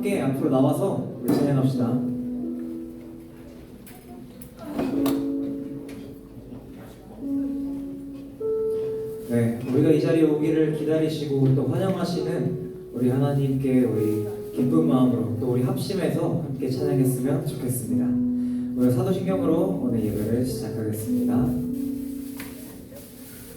함께 앞으로 나와서 우리 찬양합시다. 네, 우리가 이 자리에 오기를 기다리시고 또 환영하시는 우리 하나님께 우리 기쁜 마음으로 또 우리 합심해서 함께 찬양했으면 좋겠습니다. 오늘 사도신경으로 오늘 예배를 시작하겠습니다.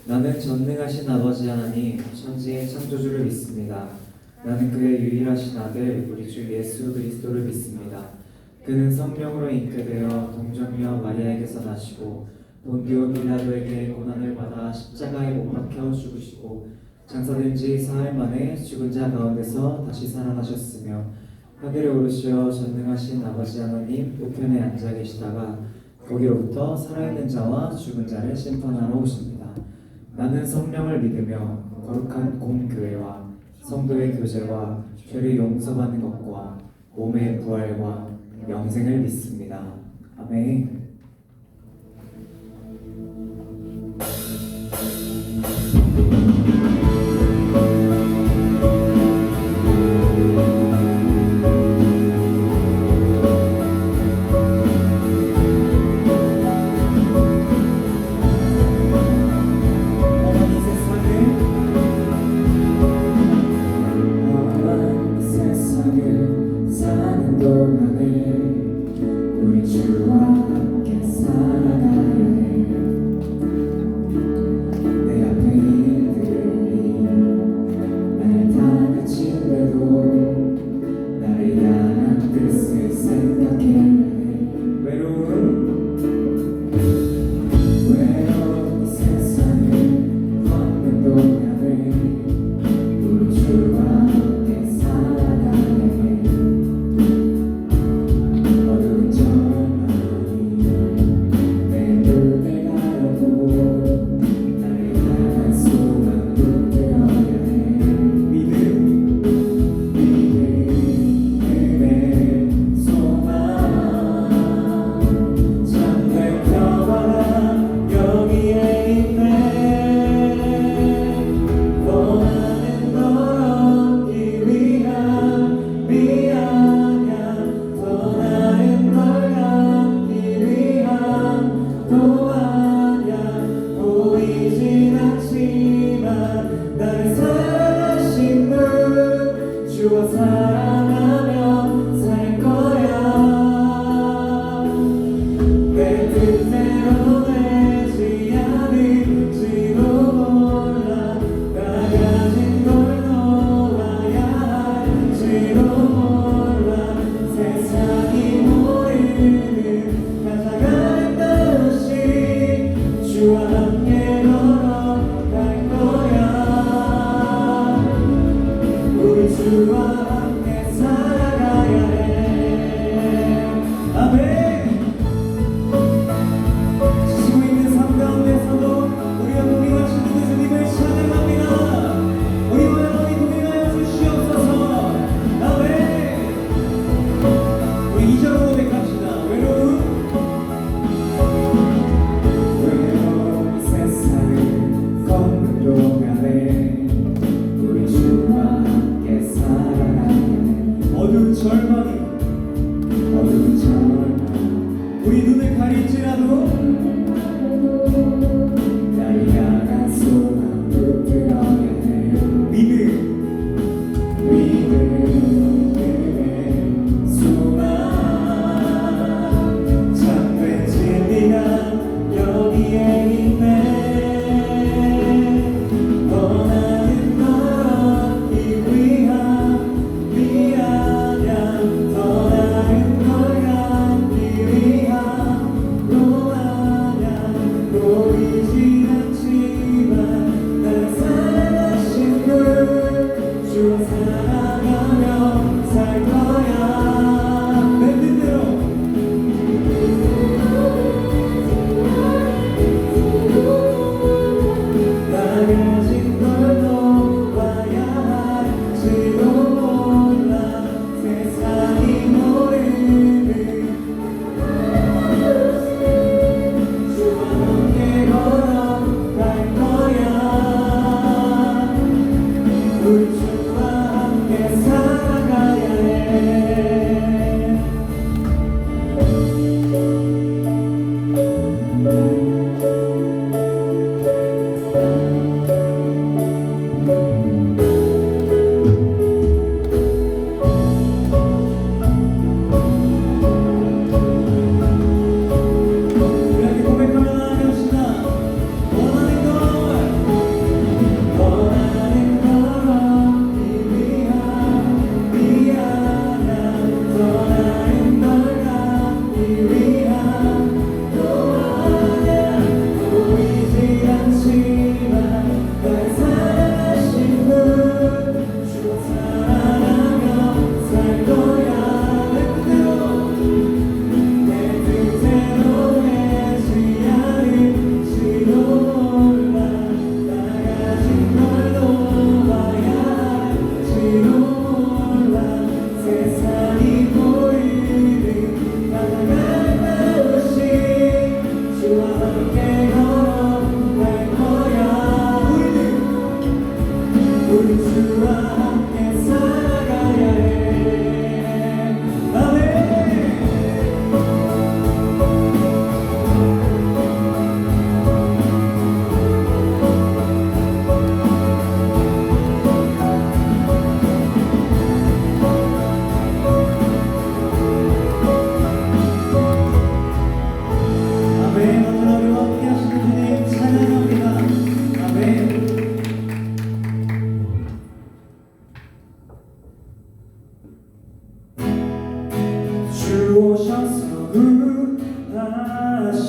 나는 전능하신 아버지 하나님 천지의 창조주를 믿습니다. 나는 그의 유일하신 아들 우리 주 예수 그리스도를 믿습니다. 그는 성령으로 잉태되어 동정녀 마리아에게서 나시고 본디오 빌라도에게 고난을 받아 십자가에 못 박혀 죽으시고 장사된 지 사흘 만에 죽은 자 가운데서 다시 살아나셨으며 하늘에 오르시어 전능하신 아버지 하나님 우편에 앉아 계시다가 거기로부터 살아있는 자와 죽은 자를 심판하러 오십니다. 나는 성령을 믿으며 거룩한 공교회와 성도의 교제와 죄를 용서받는 것과 몸의 부활과 영생을 믿습니다. 아멘. 또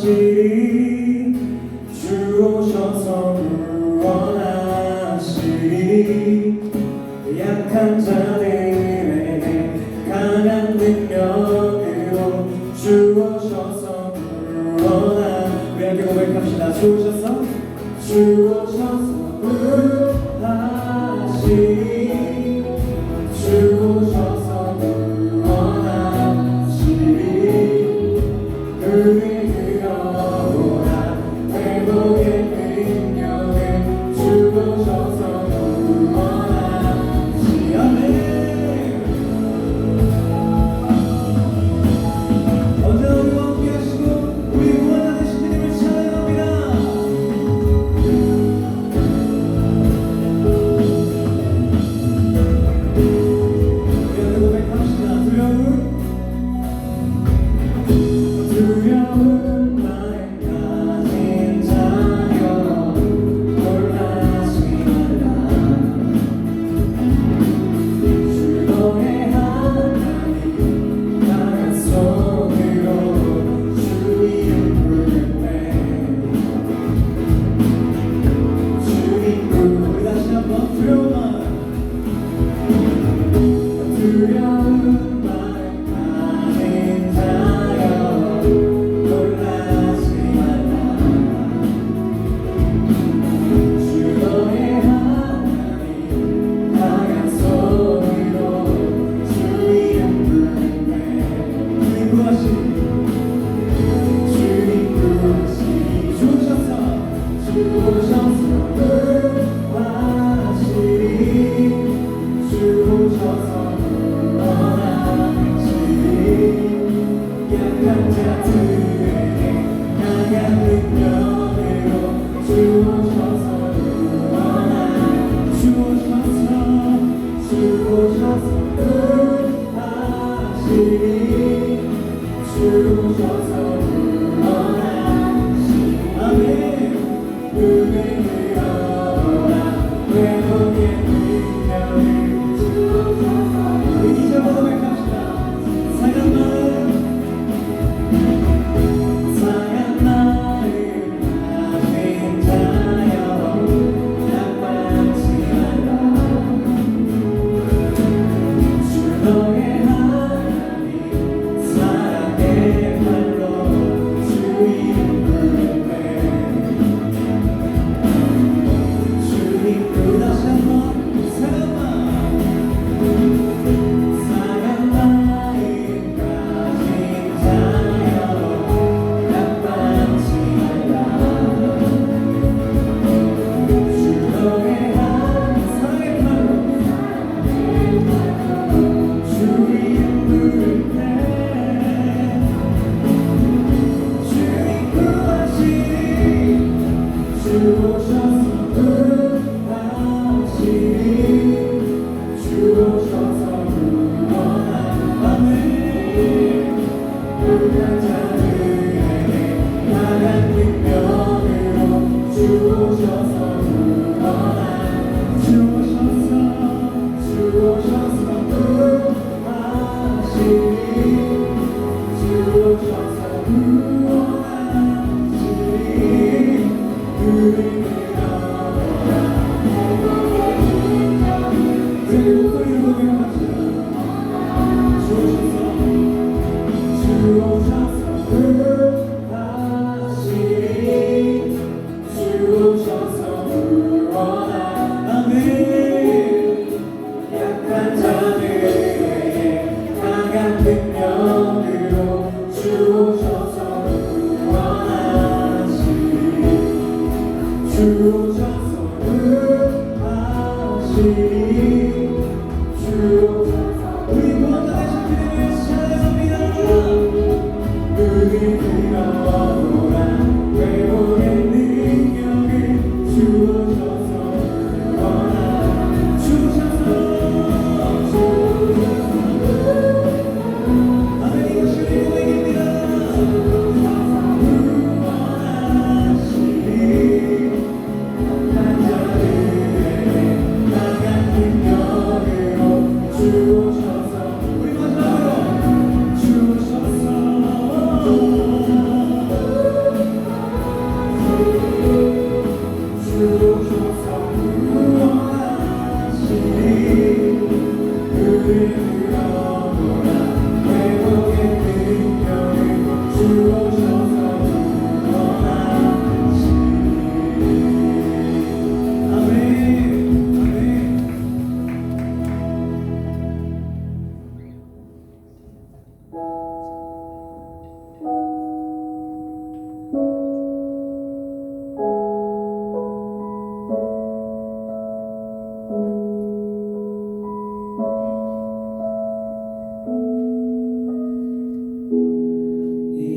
구하시리 주 오셔서 구원하시리 약한 자들에게 강한 능력으로 주 오셔서 구원하 우리 함께 고백합시다. 주 오셔서 구하시리 주 오셔서 구원하시리 그를 들어보라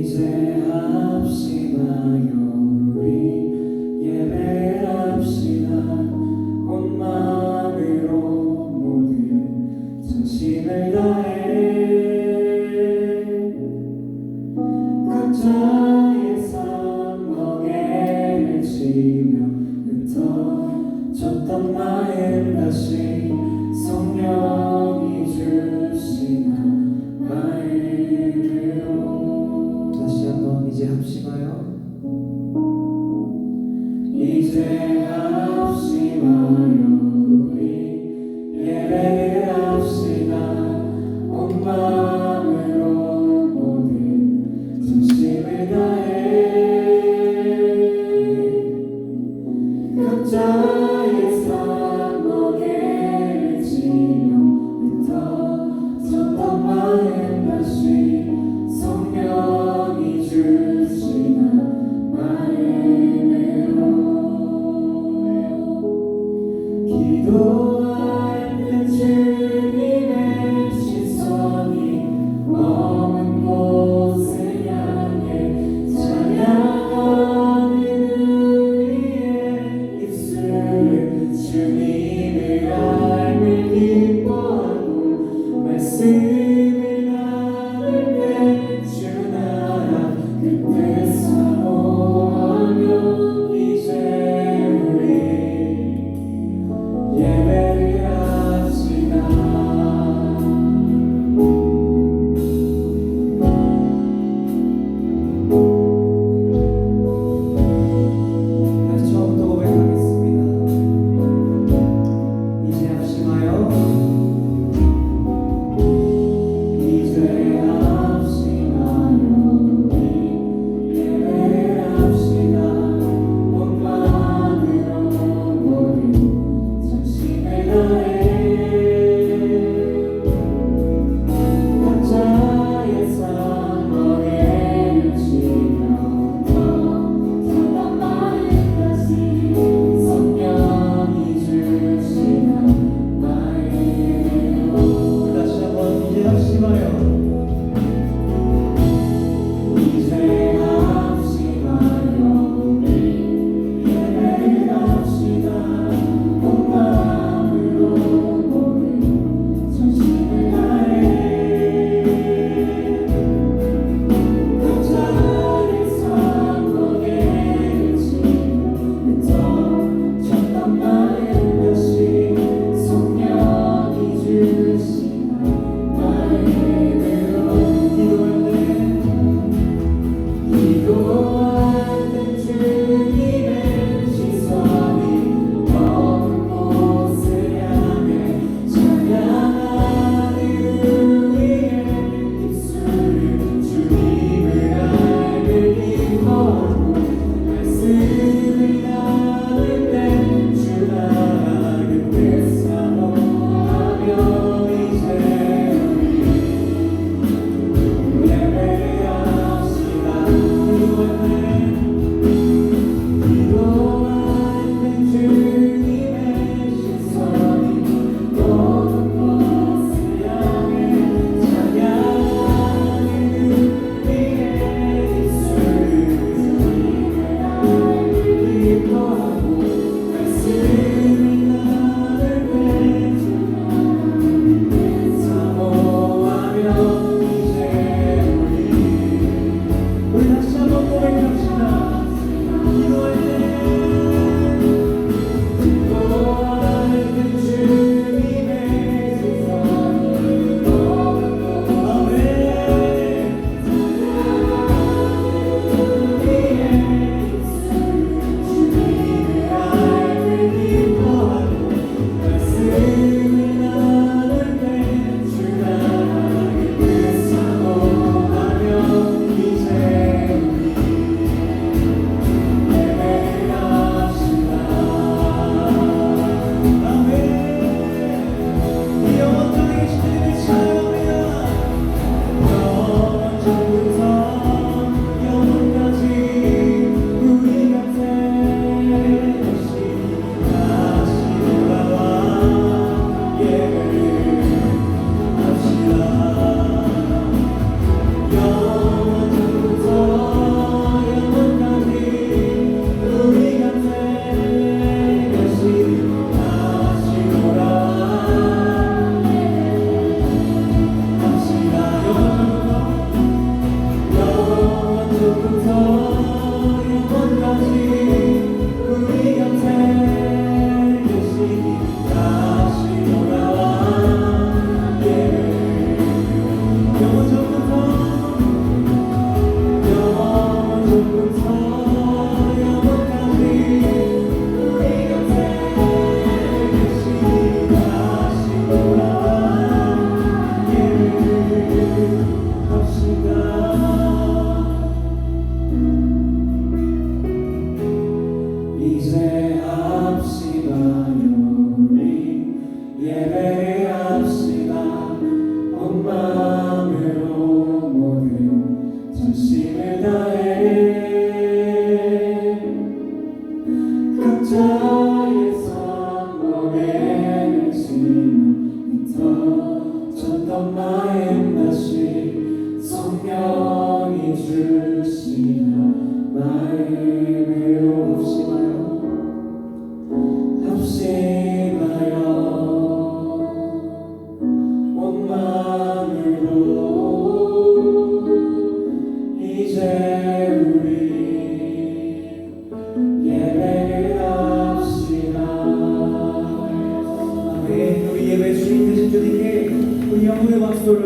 이제 합시다요 우리 예배를 합시다 온 마음으로 모든 전심을 다해 각자의 상황에 외치며 흩어졌던 마음 다시 성령이 주시나 마음으로 다시 한번 이제 합시다요 이제 합시다요 우리 예배를 합시다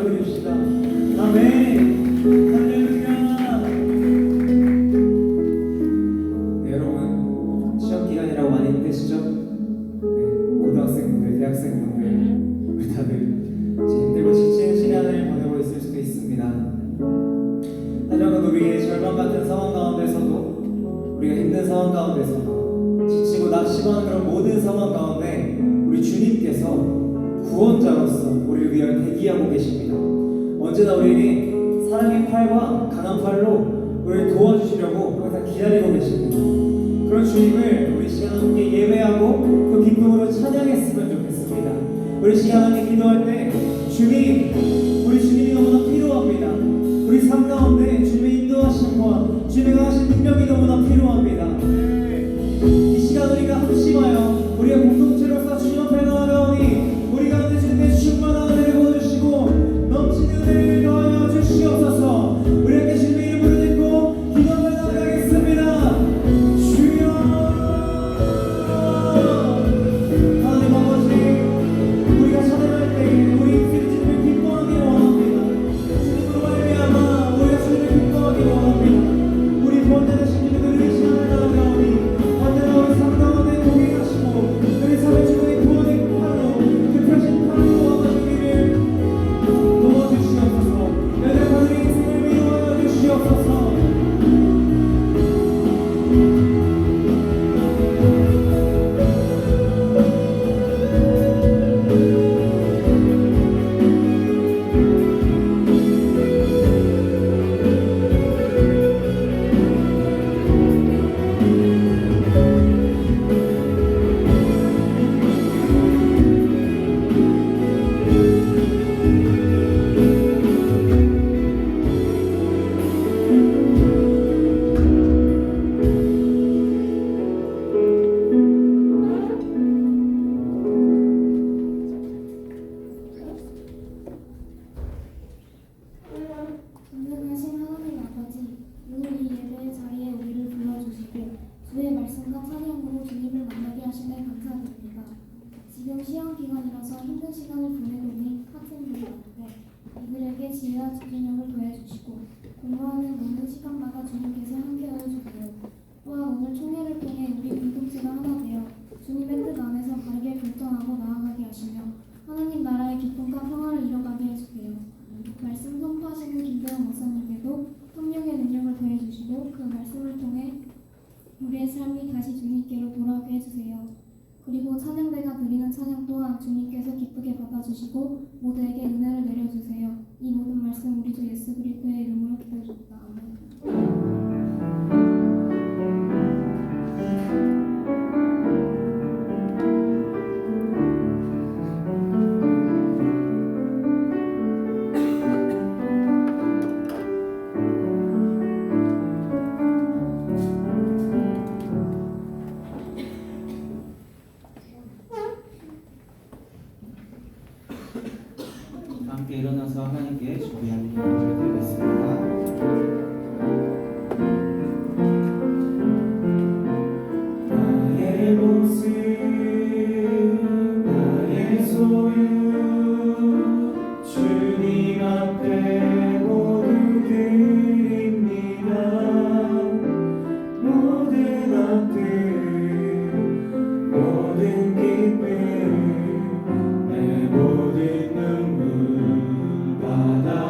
올려드립시다. 아멘. 할렐루야. 네, 여러분 시험 기간이라고 많이 힘드시죠? 네, 고등학생분들, 대학생분들 우리 다들 힘들고 지치는 시간을 보내고 있을 수도 있습니다. 하지만 우리의 절망 같은 상황 가운데서도, 우리가 힘든 상황 가운데서도, 지치고 낙심하는 그런 모든 상황 가운데 우리 주님께서 구원자로서 우리를 위하여 대기하고 계십니다. 언제나 우리에게 사랑의 팔과 강한 팔로 우리를 도와주시려고 항상 기다리고 계십니다. 그런 주님을 우리 시간 함께 예배하고 또 기쁨으로 찬양했으면 좋겠습니다. 우리 시간 함께 기도할 때 주님, 우리 주님이 너무나 필요합니다. 우리 삶 가운데 주님의 인도하심과 주님의 하신 능력이 너무나 필요합니다. 이 시간 우리가 합심하여 우리의 공동체로서 주님 앞에 나아가오니 우리 가운데 주님의 충만한 은혜를 부어주시고 넘치는 은혜를 더하여 주시옵소서. 우리에게 주님의 이름으로 듣고 기도를 나아가겠습니다. 주여. 하나님 아버지, 우리가 찬양할 때 우리 인생의 주님을 기뻐하기 원합니다. 주님으로 말미암아 우리가 주님을 기뻐하기 원합니다. 우리 구원자 되신 주님을 의지하며 나아가오니 언제나 우리 삶 가운데 동행하시고 우리 삶의 주님의 구원의 팔로 그 펴신 팔로 와가지기를 도와주시옵소서. 여러분 우리 인생을 위로하여 주시옵소서. 전능하신 하나님 아버지, 오늘 이 예배의 자리에 우리를 불러주시고 주의 말씀과 찬양으로 주님을 만나게 하심에 감사드립니다. 지금 시험 기간이라서 힘든 시간을 보내고 있는 학생들이 많은데 이들에게 지혜와 집중력을 더해주시고 공부하는 모든 시간마다 주님께서 함께하여 주세요. 또한 오늘 총회를 통해 우리 공동체가 하나 되어 주님의 뜻 안에서 바르게 결정하고 나아가게 하시며 하나님 나라의 기쁨과 평화를 이뤄가게 해주세요. 말씀 선포하시는 김대원 목사님께도 성령의 능력을 더해주시고 그 말씀을 통해 우리의 삶이 다시 주님께로 돌아오게 해주세요. 그리고 찬양대가 드리는 찬양 또한 주님께서 기쁘게 받아주시고 모두에게 은혜를 내려주세요. 이 모든 말씀 우리 주 예수 그리스도의 이름으로 기도드립니다. 아멘. 함께 일어나서 하나님께 준비한 기도를 드리겠습니다. 나의 모습, 나의 소유, 주님 앞에 모두 드립니다. 모든 악들, 모든 기쁨, 내 모든 눈물 받아주소서.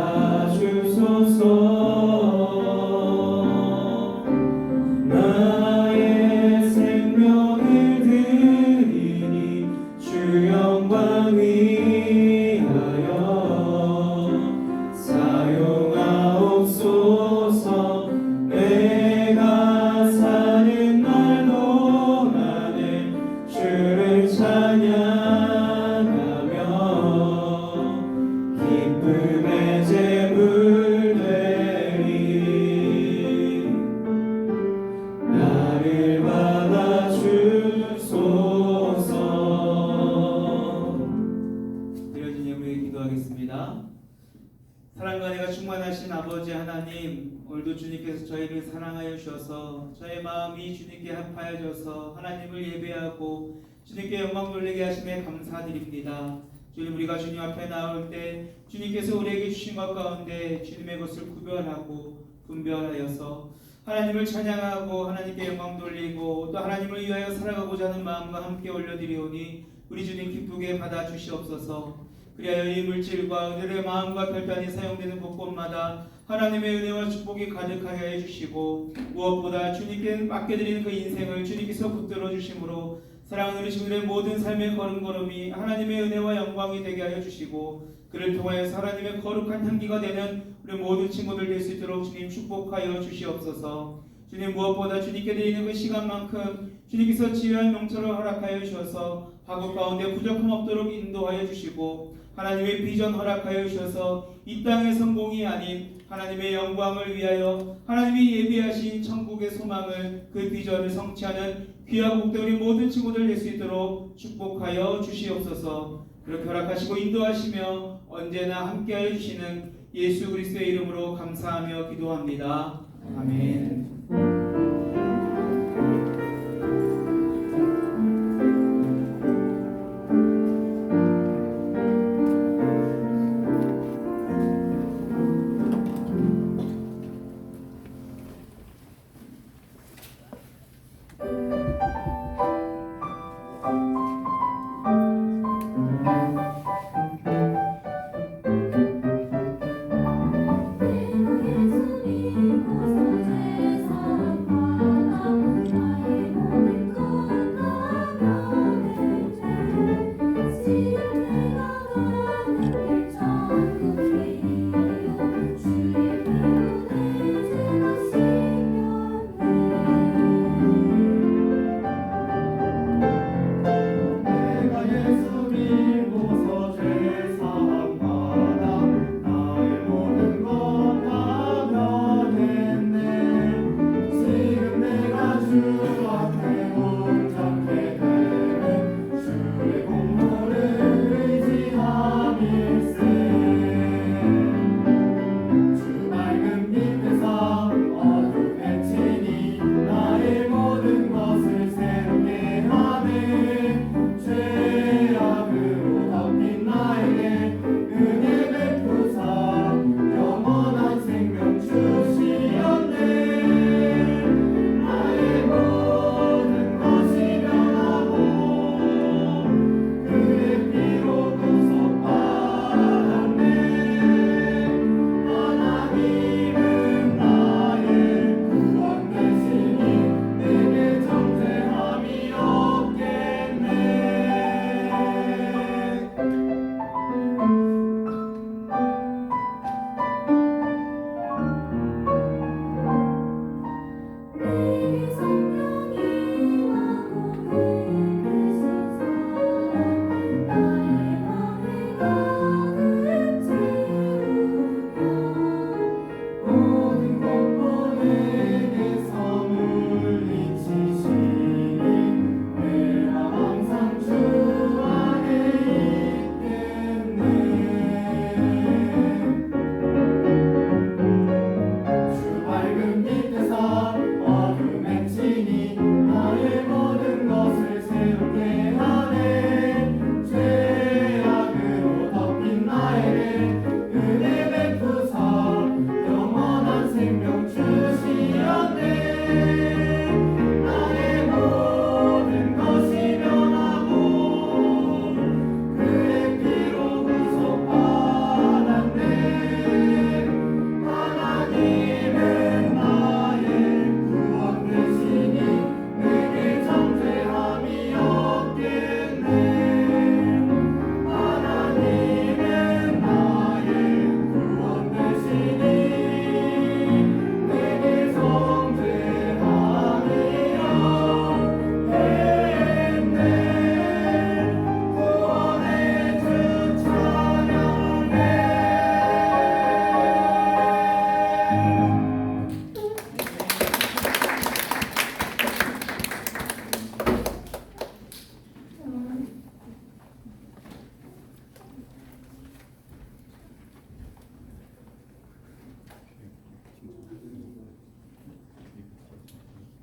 나의 생명을 드리니 주 영광 위하여 사용하옵소서. 내가 사는 날 동안에 주를 찬양하며 기쁨의 제물 되리. 나를 받아주소서. 드려진 예물에 기도하겠습니다. 사랑과 은혜가 충만하신 아버지 하나님, 오늘도 주님께서 저희를 사랑하여 주셔서 저의 마음이 주님께 합하여져서 하나님을 예배하고 주님께 영광 돌리게 하심에 감사드립니다. 주님, 우리가 주님 앞에 나올 때 주님께서 우리에게 주신 것 가운데 주님의 것을 구별하고 분별하여서 하나님을 찬양하고 하나님께 영광 돌리고 또 하나님을 위하여 살아가고자 하는 마음과 함께 올려드리오니 우리 주님 기쁘게 받아주시옵소서. 그리하여 이 물질과 은혜의 마음과 결단이 사용되는 곳곳마다 하나님의 은혜와 축복이 가득하게 해주시고 무엇보다 주님께 맡겨드리는 그 인생을 주님께서 붙들어 주심으로 사랑하는 우리 친구들의 모든 삶의 걸음걸음이 하나님의 은혜와 영광이 되게 하여 주시고 그를 통하여서 하나님의 거룩한 향기가 되는 우리 모든 친구들 될 수 있도록 주님 축복하여 주시옵소서. 주님, 무엇보다 주님께 드리는 그 시간만큼 주님께서 지혜한 명철을 허락하여 주셔서 화국 가운데 부족함 없도록 인도하여 주시고 하나님의 비전 허락하여 주셔서 이 땅의 성공이 아닌 하나님의 영광을 위하여 하나님이 예비하신 천국의 소망을 그 비전을 성취하는 귀하고 복된 우리 모든 친구들 될 수 있도록 축복하여 주시옵소서. 그렇게 허락하시고 인도하시며 언제나 함께하여 주시는 예수 그리스도의 이름으로 감사하며 기도합니다. 아멘.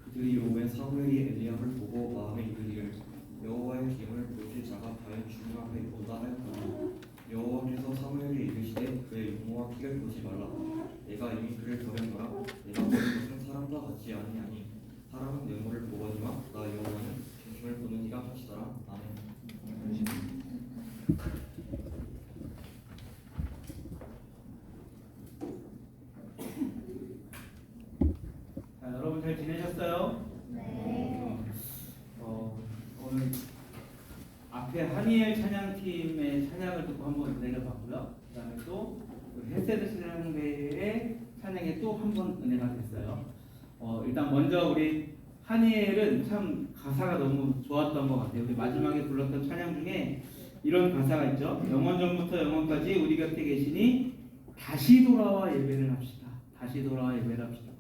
그들이 오매 사무엘이 엘리야를 보고 마음에 이르기를 여호와의 기름을 보실 자가 과연 중요하겠보다 하였더니 여호와께서 사무엘이 이르시되 그의 용모와 키를 보지 말라. 내가 이미 그를 버렸노라. 내가 보는 것은 사람과 같지 아니하니 사람은 외모를 보거니와 나 여호와는 중심을 보는 이가 같이더라. 아멘. 자, 여러분 잘 지내셨어요? 네. 오늘 앞에 한이엘 찬양팀의 찬양을 듣고 한번 은혜를 받고요. 그 다음에 또 헬세드 찬양대의 찬양에 또 한 번 은혜가 됐어요. 일단 먼저 우리 한이엘은 참 가사가 너무 좋았던 것 같아요. 우리 마지막에 불렀던 찬양 중에 이런 가사가 있죠. 영원전부터 영원까지 우리 곁에 계시니 다시 돌아와 예배를 합시다. 다시 돌아와 예배를 합시다.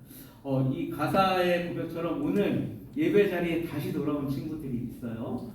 이 가사의 고백처럼 오늘 예배 자리에 다시 돌아온 친구들이 있어요.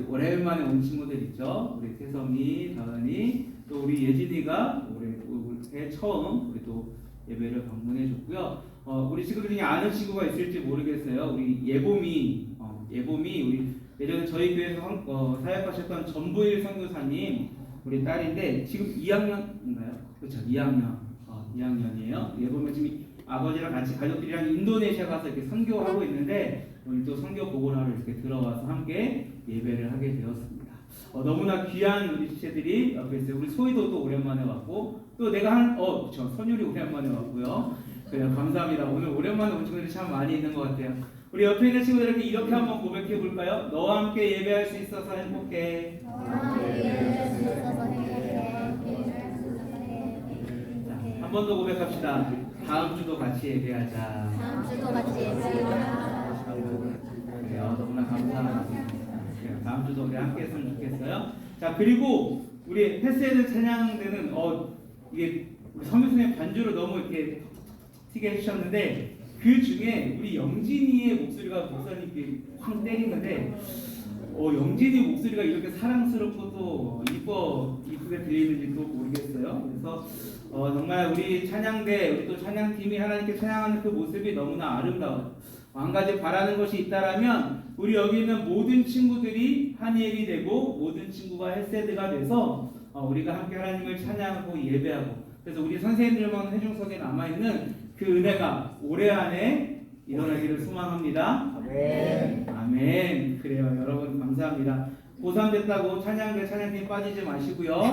오랜만에 온 친구들 있죠. 우리 태성이, 다은이, 또 우리 예진이가 올해 처음 우리 또 예배를 방문해줬고요. 우리 친구들 중에 아는 친구가 있을지 모르겠어요. 우리 예봄이 우리 예전에 저희 교회에서 사역하셨던 전부일 선교사님 우리 딸인데 지금 2학년인가요? 그렇죠, 2학년이에요. 예봄이 지금 아버지랑 같이 가족들이랑 인도네시아 가서 이렇게 선교하고 있는데 오늘 또 선교 보고하러 이렇게 들어와서 함께 예배를 하게 되었습니다. 너무나 귀한 우리 지체들이 옆에 있어요. 우리 소희도 또 오랜만에 왔고 또 내가 그렇죠, 선율이 오랜만에 왔고요. 그래요, 감사합니다. 오늘 오랜만에 온 친구들이 참 많이 있는 것 같아요. 우리 옆에 있는 친구들에게 이렇게 한번 고백해 볼까요? 너와 함께 예배할 수 있어서 행복해. 한 번 더 고백합시다. 다음 주도 같이 예배하자. 다음 주도 같이 예배하자. 그래요, 너무나 감사합니다. 다음 주도 우리 함께 했으면 좋겠어요. 자, 그리고 우리 헬스헤드 찬양대는 이게 우리 선교수님 반주를 너무 이렇게 튀게 해주셨는데 그 중에 우리 영진이의 목소리가 목사님께 확 때리는데 영진이 목소리가 이렇게 사랑스럽고 또 이쁘게 들리는지도 모르겠어요. 그래서 정말 우리 찬양대, 우리 또 찬양팀이 하나님께 찬양하는 그 모습이 너무나 아름다워요. 한 가지 바라는 것이 있다라면 우리 여기 있는 모든 친구들이 한이엘이 되고 모든 친구가 헬세드가 돼서 우리가 함께 하나님을 찬양하고 예배하고 그래서 우리 선생님들만 회중석에 남아있는 그 은혜가 올해 안에 일어나기를 소망합니다. 아멘. 아멘. 그래요, 여러분 감사합니다. 고3 됐다고 찬양팀 빠지지 마시고요.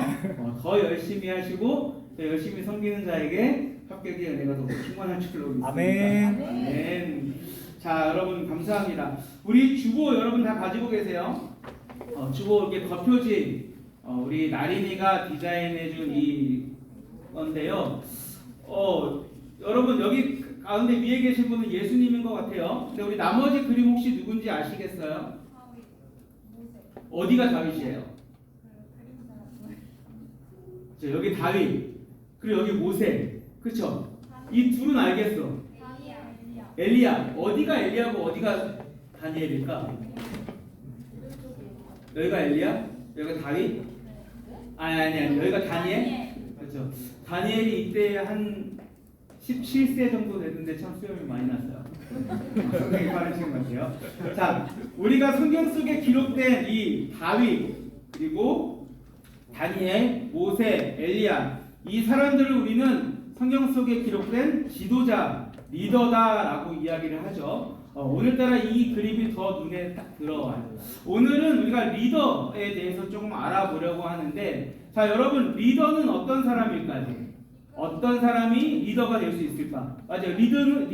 더 열심히 하시고 더 열심히 섬기는 자에게 합격의 은혜가 더 충만할 줄로 믿습니다. 아멘. 아멘. 자, 여러분 감사합니다. 우리 주보 여러분 다 가지고 계세요? 주보 이렇게 겉표지 우리 나린이가 디자인해준 이 건데요. 여러분 여기 가운데 위에 계신 분은 예수님인 것 같아요. 근데 우리 나머지 그림 혹시 누군지 아시겠어요? 어디가 다윗이에요? 여기 다윗, 그리고 여기 모세, 그렇죠? 이 둘은 알겠어. 엘리야, 어디가 엘리야고 어디가 다니엘일까? 여기가 엘리야? 여기가 다윗? 아니, 여기가 다니엘? 그렇죠. 다니엘이 이때 한 17세 정도 됐는데 참 수염이 많이 났어요. 성경이 빠르신 것 같아요. 자, 우리가 성경 속에 기록된 이 다윗, 그리고 다니엘, 모세, 엘리야 이 사람들을 우리는 성경 속에 기록된 지도자, 리더다라고 이야기를 하죠. 오늘따라 이 그림이 더 눈에 딱 들어와요. 오늘은 우리가 리더에 대해서 조금 알아보려고 하는데, 자, 여러분 리더는 어떤 사람일까요? 어떤 사람이 리더가 될 수 있을까? 맞아요. 리더는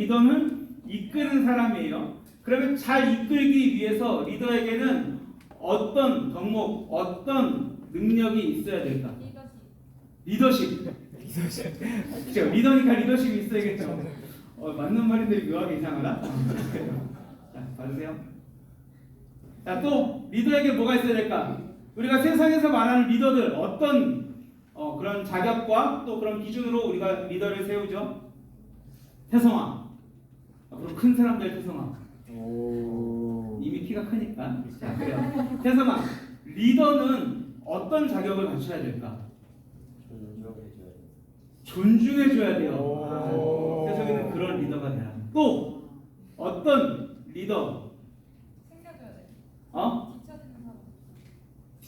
이끄는 사람이에요. 그러면 잘 이끌기 위해서 리더에게는 어떤 덕목, 어떤 능력이 있어야 될까? 리더십. 그렇죠. 리더니까 리더십이 있어야겠죠. 맞는 말인데 묘하게 이상하다. 자, 받으세요. 자, 또 리더에게 뭐가 있어야 될까? 우리가 세상에서 말하는 리더들 어떤 그런 자격과 또 그런 기준으로 우리가 리더를 세우죠. 태성아. 앞으로 큰 사람들 태성아. 이미 키가 크니까. 자, 그래요. 태성아. 리더는 어떤 자격을 갖춰야 될까? 존중해줘야 돼요. 태성이는 그런 리더가 되라. 또 어떤 리더? 챙겨줘야 돼. 어? 뒤처지는 사람.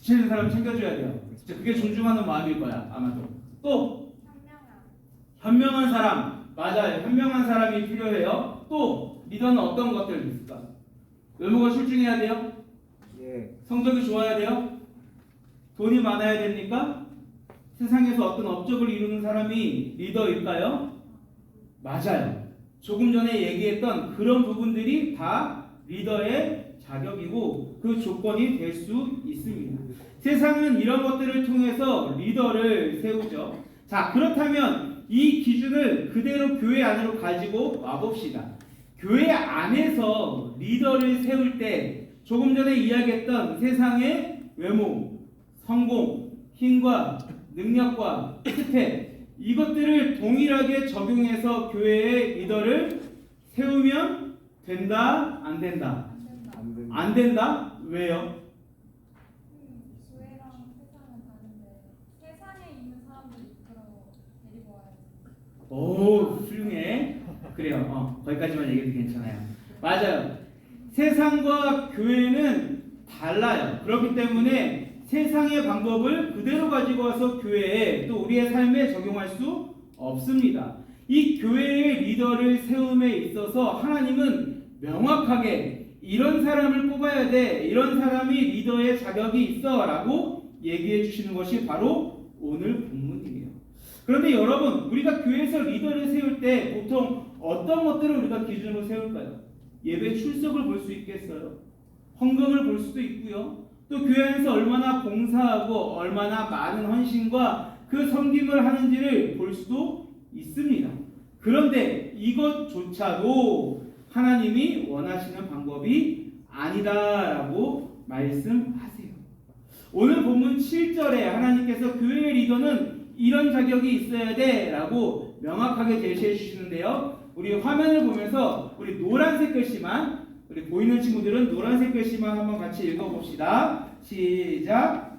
지치는 사람 챙겨줘야 돼요. 진짜 그게 존중하는 마음일 거야 아마도. 또 현명한 사람. 맞아요. 현명한 사람이 필요해요. 또 리더는 어떤 것들이 있을까? 외모가 출중해야 돼요? 예. 성적이 좋아야 돼요? 돈이 많아야 됩니까? 세상에서 어떤 업적을 이루는 사람이 리더일까요? 맞아요. 조금 전에 얘기했던 그런 부분들이 다 리더의 자격이고 그 조건이 될 수 있습니다. 세상은 이런 것들을 통해서 리더를 세우죠. 자, 그렇다면 이 기준을 그대로 교회 안으로 가지고 와봅시다. 교회 안에서 리더를 세울 때 조금 전에 이야기했던 세상의 외모, 성공, 힘과 능력과 스펙 이것들을 동일하게 적용해서 교회의 리더를 세우면 된다? 안 된다? 안 된다? 왜요? 교회랑 세상은 다른데 세상에 있는 사람들이 이끌어 데리고 와야지. 오, 훌륭해. 그래요. 거기까지만 얘기해도 괜찮아요. 맞아요. 세상과 교회는 달라요. 그렇기 때문에 세상의 방법을 그대로 가지고 와서 교회에 또 우리의 삶에 적용할 수 없습니다. 이 교회의 리더를 세움에 있어서 하나님은 명확하게 이런 사람을 뽑아야 돼. 이런 사람이 리더의 자격이 있어 라고 얘기해 주시는 것이 바로 오늘 본문이에요. 그런데 여러분, 우리가 교회에서 리더를 세울 때 보통 어떤 것들을 우리가 기준으로 세울까요? 예배 출석을 볼 수 있겠어요? 헌금을 볼 수도 있고요. 또 교회 안에서 얼마나 봉사하고 얼마나 많은 헌신과 그 섬김을 하는지를 볼 수도 있습니다. 그런데 이것조차도 하나님이 원하시는 방법이 아니다라고 말씀하세요. 오늘 본문 7절에 하나님께서 교회의 리더는 이런 자격이 있어야 돼 라고 명확하게 제시해 주시는데요. 우리 화면을 보면서 우리 노란색 글씨만, 우리 보이는 친구들은 노란색 글씨만 한번 같이 읽어봅시다. 시작.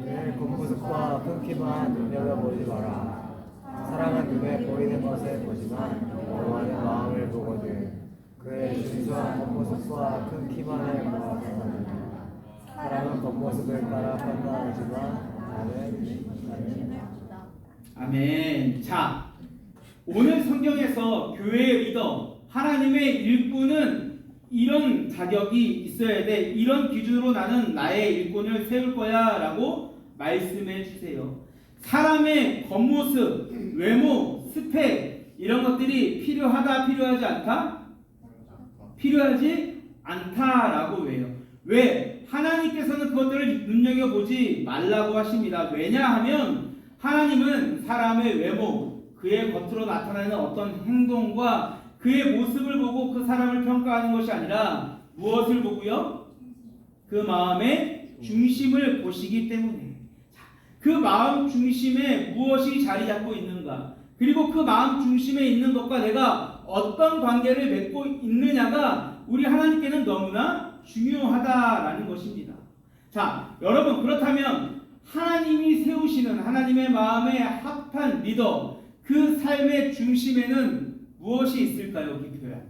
그의 겉모습과 끊기만 눈여겨보지 마라. 사람은 눈에 보이는 것을 보지만 여호와는 마음을 보거든. 그의 준수한 겉모습과 끊기만을 보았거든. 사람은 겉모습을 따라 판단하지만 나는 아멘. 자, 오늘 성경에서 교회의 리더, 하나님의 일꾼은 이런 자격이 있어야 돼. 이런 기준으로 나는 나의 일꾼을 세울 거야 라고 말씀해 주세요. 사람의 겉모습, 외모, 스펙 이런 것들이 필요하다, 필요하지 않다? 필요하지 않다라고 왜요? 왜? 하나님께서는 그것들을 눈여겨보지 말라고 하십니다. 왜냐하면 하나님은 사람의 외모, 그의 겉으로 나타나는 어떤 행동과 그의 모습을 보고 그 사람을 평가하는 것이 아니라 무엇을 보고요? 그 마음의 중심을 보시기 때문에 그 마음 중심에 무엇이 자리 잡고 있는가, 그리고 그 마음 중심에 있는 것과 내가 어떤 관계를 맺고 있느냐가 우리 하나님께는 너무나 중요하다라는 것입니다. 자, 여러분, 그렇다면 하나님이 세우시는 하나님의 마음에 합한 리더, 그 삶의 중심에는 무엇이 있을까요? 기표야.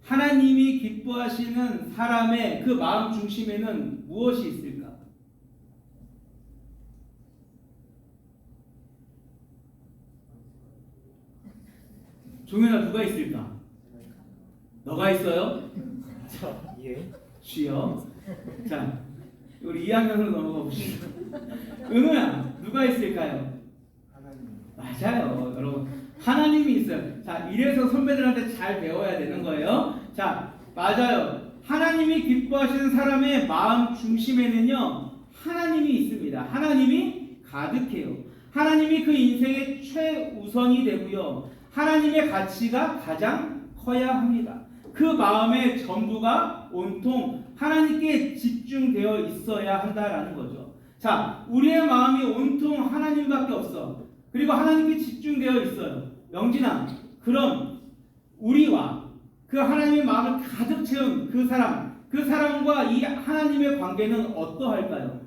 하나님이 기뻐하시는 사람의 그 마음 중심에는 무엇이 있을까? 종현아, 누가 있을까? 너가 있어요? 예. 쉬어. 자, 우리 2학년으로 넘어가 보시죠. 은호야, 누가 있을까요? 맞아요, 여러분. 하나님이 있어요. 자, 이래서 선배들한테 잘 배워야 되는 거예요. 자, 맞아요. 하나님이 기뻐하시는 사람의 마음 중심에는요, 하나님이 있습니다. 하나님이 가득해요. 하나님이 그 인생의 최우선이 되고요. 하나님의 가치가 가장 커야 합니다. 그 마음의 전부가 온통 하나님께 집중되어 있어야 한다라는 거죠. 자, 우리의 마음이 온통 하나님밖에 없어. 그리고 하나님께 집중되어 있어요. 영진아, 그럼 우리와 그 하나님의 마음을 가득 채운 그 사람과 이 하나님의 관계는 어떠할까요?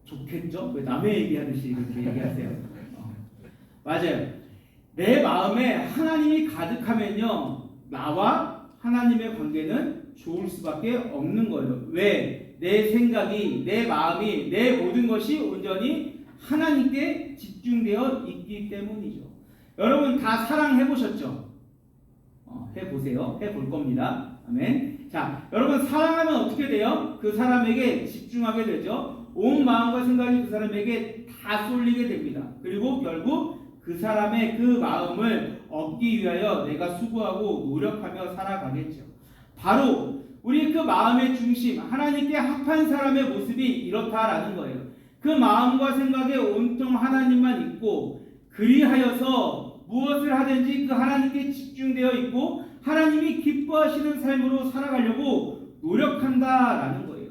좋겠죠? 왜 남의 얘기하듯이 이렇게 얘기하세요? 맞아요. 내 마음에 하나님이 가득하면요, 나와 하나님의 관계는 좋을 수밖에 없는 거예요. 왜? 내 생각이, 내 마음이, 내 모든 것이 온전히 하나님께 집중되어 있기 때문이죠. 여러분 다 사랑해 보셨죠? 해보세요. 해볼 겁니다. 아멘. 자, 여러분 사랑하면 어떻게 돼요? 그 사람에게 집중하게 되죠. 온 마음과 생각이 그 사람에게 다 쏠리게 됩니다. 그리고 결국 그 사람의 그 마음을 얻기 위하여 내가 수고하고 노력하며 살아가겠죠. 바로 우리 그 마음의 중심, 하나님께 합한 사람의 모습이 이렇다라는 거예요. 그 마음과 생각에 온통 하나님만 있고 그리하여서 무엇을 하든지 그 하나님께 집중되어 있고 하나님이 기뻐하시는 삶으로 살아가려고 노력한다라는 거예요.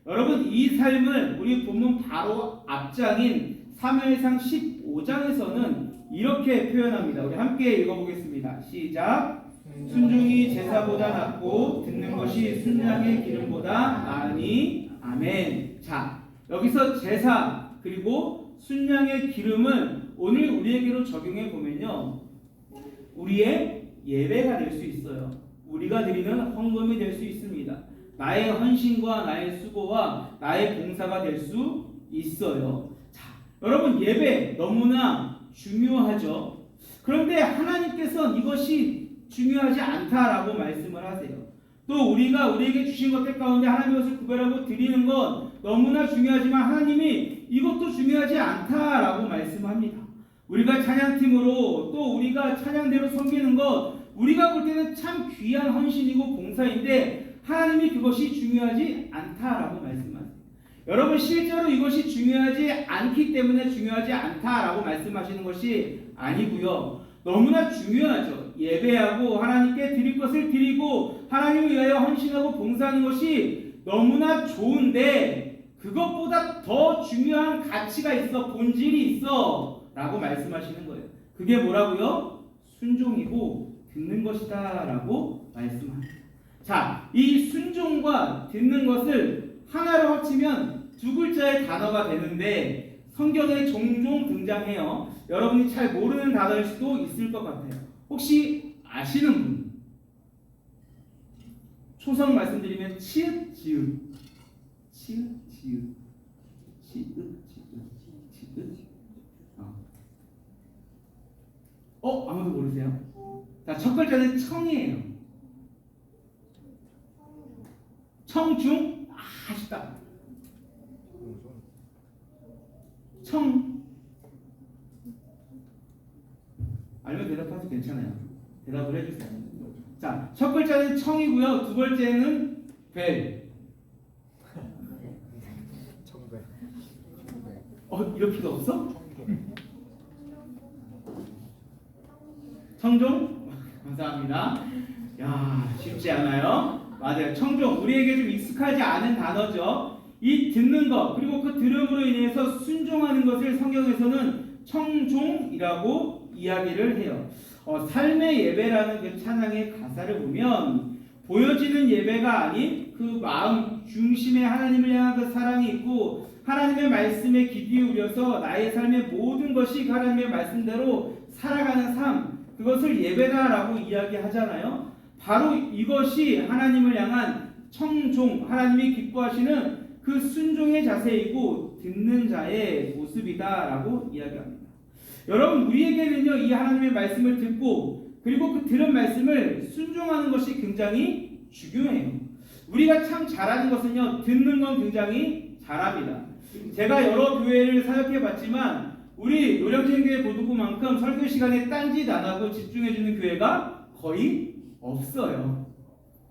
여러분 이 삶을 우리 본문 바로 앞장인 사무엘상 15장에서는 이렇게 표현합니다. 우리 함께 읽어보겠습니다. 시작. 순종이 제사보다 낫고 듣는 것이 순양의 기름보다 나으니. 아멘. 자, 여기서 제사 그리고 순양의 기름은 오늘 우리에게로 적용해 보면요, 우리의 예배가 될 수 있어요. 우리가 드리는 헌금이 될 수 있습니다. 나의 헌신과 나의 수고와 나의 봉사가 될 수 있어요. 자, 여러분 예배 너무나 중요하죠. 그런데 하나님께서는 이것이 중요하지 않다라고 말씀을 하세요. 또 우리가 우리에게 주신 것들 가운데 하나님의 것을 구별하고 드리는 건 너무나 중요하지만 하나님이 이것도 중요하지 않다라고 말씀합니다. 우리가 찬양팀으로 또 우리가 찬양대로 섬기는 것 우리가 볼 때는 참 귀한 헌신이고 봉사인데 하나님이 그것이 중요하지 않다라고 말씀하세요. 여러분 실제로 이것이 중요하지 않기 때문에 중요하지 않다라고 말씀하시는 것이 아니고요. 너무나 중요하죠. 예배하고 하나님께 드릴 것을 드리고 하나님을 위하여 헌신하고 봉사하는 것이 너무나 좋은데 그것보다 더 중요한 가치가 있어, 본질이 있어 라고 말씀하시는 거예요. 그게 뭐라고요? 순종이고 듣는 것이다 라고 말씀합니다. 자, 이 순종과 듣는 것을 하나로 합치면 두 글자의 단어가 되는데 성경에 종종 등장해요. 여러분이 잘 모르는 단어일 수도 있을 것 같아요. 혹시 아시는 분? 초성 말씀드리면 치읓, 지읒, 치읓, 지읒, 치읓, 지읒, 치읓. 아무도 모르세요? 자, 첫 글자는 청이에요. 청중? 쉽다. 청. 알면 대답하셔도 괜찮아요. 대답을 해주세요. 자, 첫 글자는 청이고요. 두 번째는 벨. 청배. 이렇게도 없어? 청종? 감사합니다. 야, 쉽지 않아요? 맞아요. 청종. 우리에게 좀 익숙하지 않은 단어죠. 이 듣는 것, 그리고 그 들음으로 인해서 순종하는 것을 성경에서는 청종이라고 이야기를 해요. 삶의 예배라는 그 찬양의 가사를 보면 보여지는 예배가 아닌 그 마음 중심에 하나님을 향한 그 사랑이 있고 하나님의 말씀에 귀 기울여서 나의 삶의 모든 것이 하나님의 말씀대로 살아가는 삶, 그것을 예배다라고 이야기하잖아요. 바로 이것이 하나님을 향한 청종, 하나님이 기뻐하시는 그 순종의 자세이고 듣는 자의 모습이다라고 이야기합니다. 여러분 우리에게는요 이 하나님의 말씀을 듣고 그리고 그 들은 말씀을 순종하는 것이 굉장히 중요해요. 우리가 참 잘하는 것은요 듣는 건 굉장히 잘합니다. 제가 여러 교회를 사역해봤지만 우리 노량진교회 보도구만큼 설교 시간에 딴짓 안 하고 집중해주는 교회가 거의 없어요.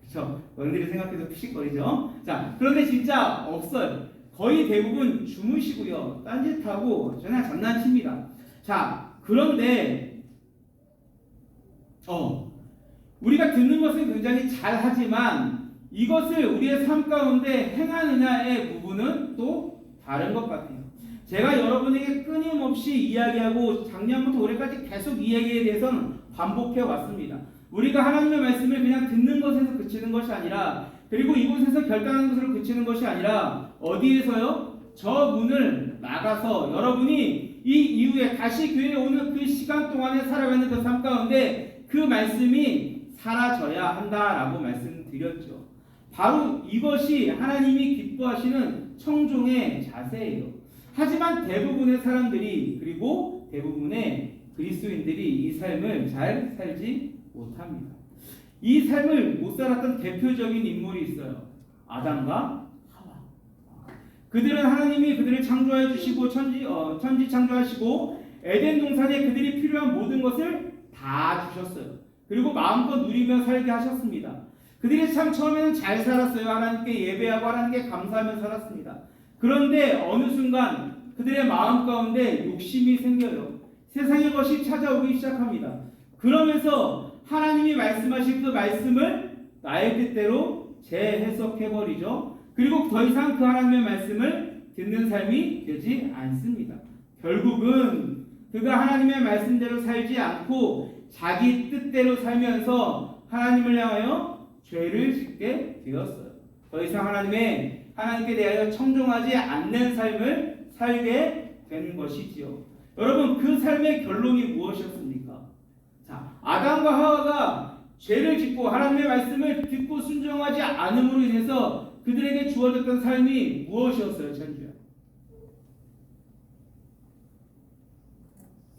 그렇죠? 너희들이 생각해도 피식거리죠? 자, 그런데 진짜 없어요. 거의 대부분 주무시고요. 딴짓하고 그냥 장난칩니다. 자, 그런데 우리가 듣는 것은 굉장히 잘하지만 이것을 우리의 삶 가운데 행하느냐의 부분은 또 다른 것 같아요. 제가 여러분에게 끊임없이 이야기하고 작년부터 올해까지 계속 이 얘기에 대해서는 반복해 왔습니다. 우리가 하나님의 말씀을 그냥 듣는 것에서 그치는 것이 아니라 그리고 이곳에서 결단하는 것으로 그치는 것이 아니라 어디에서요? 저 문을 나가서 여러분이 이 이후에 다시 교회에 오는 그 시간 동안에 살아가는 그 삶 가운데 그 말씀이 사라져야 한다라고 말씀드렸죠. 바로 이것이 하나님이 기뻐하시는 청종의 자세예요. 하지만 대부분의 사람들이 그리고 대부분의 그리스도인들이 이 삶을 잘 살지 못합니다. 이 삶을 못 살았던 대표적인 인물이 있어요. 아담과 하와. 그들은 하나님이 그들을 창조해 주시고 천지 창조하시고 에덴 동산에 그들이 필요한 모든 것을 다 주셨어요. 그리고 마음껏 누리며 살게 하셨습니다. 그들이 참 처음에는 잘 살았어요. 하나님께 예배하고 하나님께 감사하며 살았습니다. 그런데 어느 순간 그들의 마음 가운데 욕심이 생겨요. 세상의 것이 찾아오기 시작합니다. 그러면서 하나님이 말씀하신 그 말씀을 나의 뜻대로 재해석해버리죠. 그리고 더 이상 그 하나님의 말씀을 듣는 삶이 되지 않습니다. 결국은 그가 하나님의 말씀대로 살지 않고 자기 뜻대로 살면서 하나님을 향하여 죄를 짓게 되었어요. 더 이상 하나님께 대하여 청종하지 않는 삶을 살게 된 것이지요. 여러분, 그 삶의 결론이 무엇이었습니까? 자, 아담과 하와가 죄를 짓고 하나님의 말씀을 듣고 순종하지 않음으로 인해서 그들에게 주어졌던 삶이 무엇이었어요, 천주야?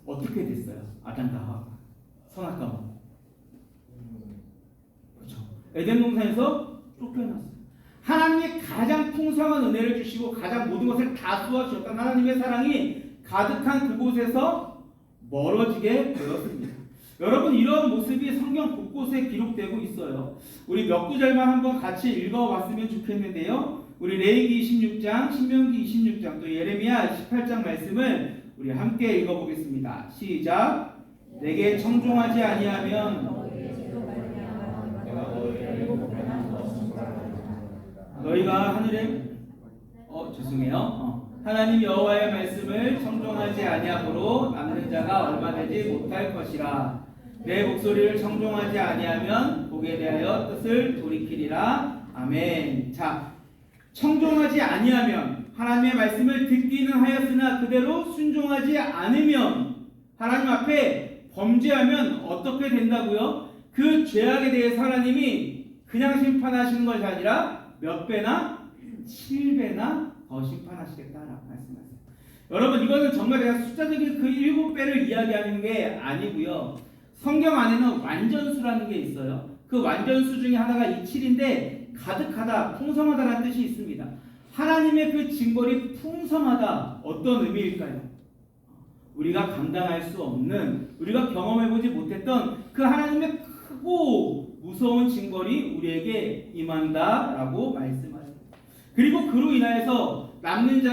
어떻게 됐어요? 아담과 하와가 선악과가 그렇죠. 에덴 동산에서 쫓겨났어요. 하나님이 가장 풍성한 은혜를 주시고 가장 모든 것을 다 쏘아주셨던 하나님의 사랑이 가득한 그곳에서 멀어지게 되었습니다. 여러분, 이런 모습이 성경 곳곳에 기록되고 있어요. 우리 몇 구절만 한번 같이 읽어봤으면 좋겠는데요. 우리 레위기 26장, 신명기 26장, 또 예레미야 18장 말씀을 우리 함께 읽어보겠습니다. 시작. 내게 청종하지 아니하면 너희가 하늘에 하나님 여호와의 말씀을 청종하지 아니하므로 남는 자가 얼마 되지 못할 것이라. 내 목소리를 청종하지 아니하면 복에 대하여 뜻을 돌이키리라. 아멘. 자, 청종하지 아니하면 하나님의 말씀을 듣기는 하였으나 그대로 순종하지 않으면 하나님 앞에 범죄하면 어떻게 된다고요? 그 죄악에 대해서 하나님이 그냥 심판하시는 것이 아니라 몇 배나 7배나 더 심판하시겠다라고 말씀하세요. 여러분, 이거는 정말 그냥 숫자적인 그 7배를 이야기하는 게 아니고요. 성경 안에는 완전수라는 게 있어요. 그 완전수 중에 하나가 이 7인데 가득하다, 풍성하다라는 뜻이 있습니다. 하나님의 그 징벌이 풍성하다. 어떤 의미일까요? 우리가 감당할 수 없는, 우리가 경험해보지 못했던 그 하나님의 크고 무서운 징벌이 우리에게 임한다라고 말씀하십니다. 그리고 그로 인하여서 남는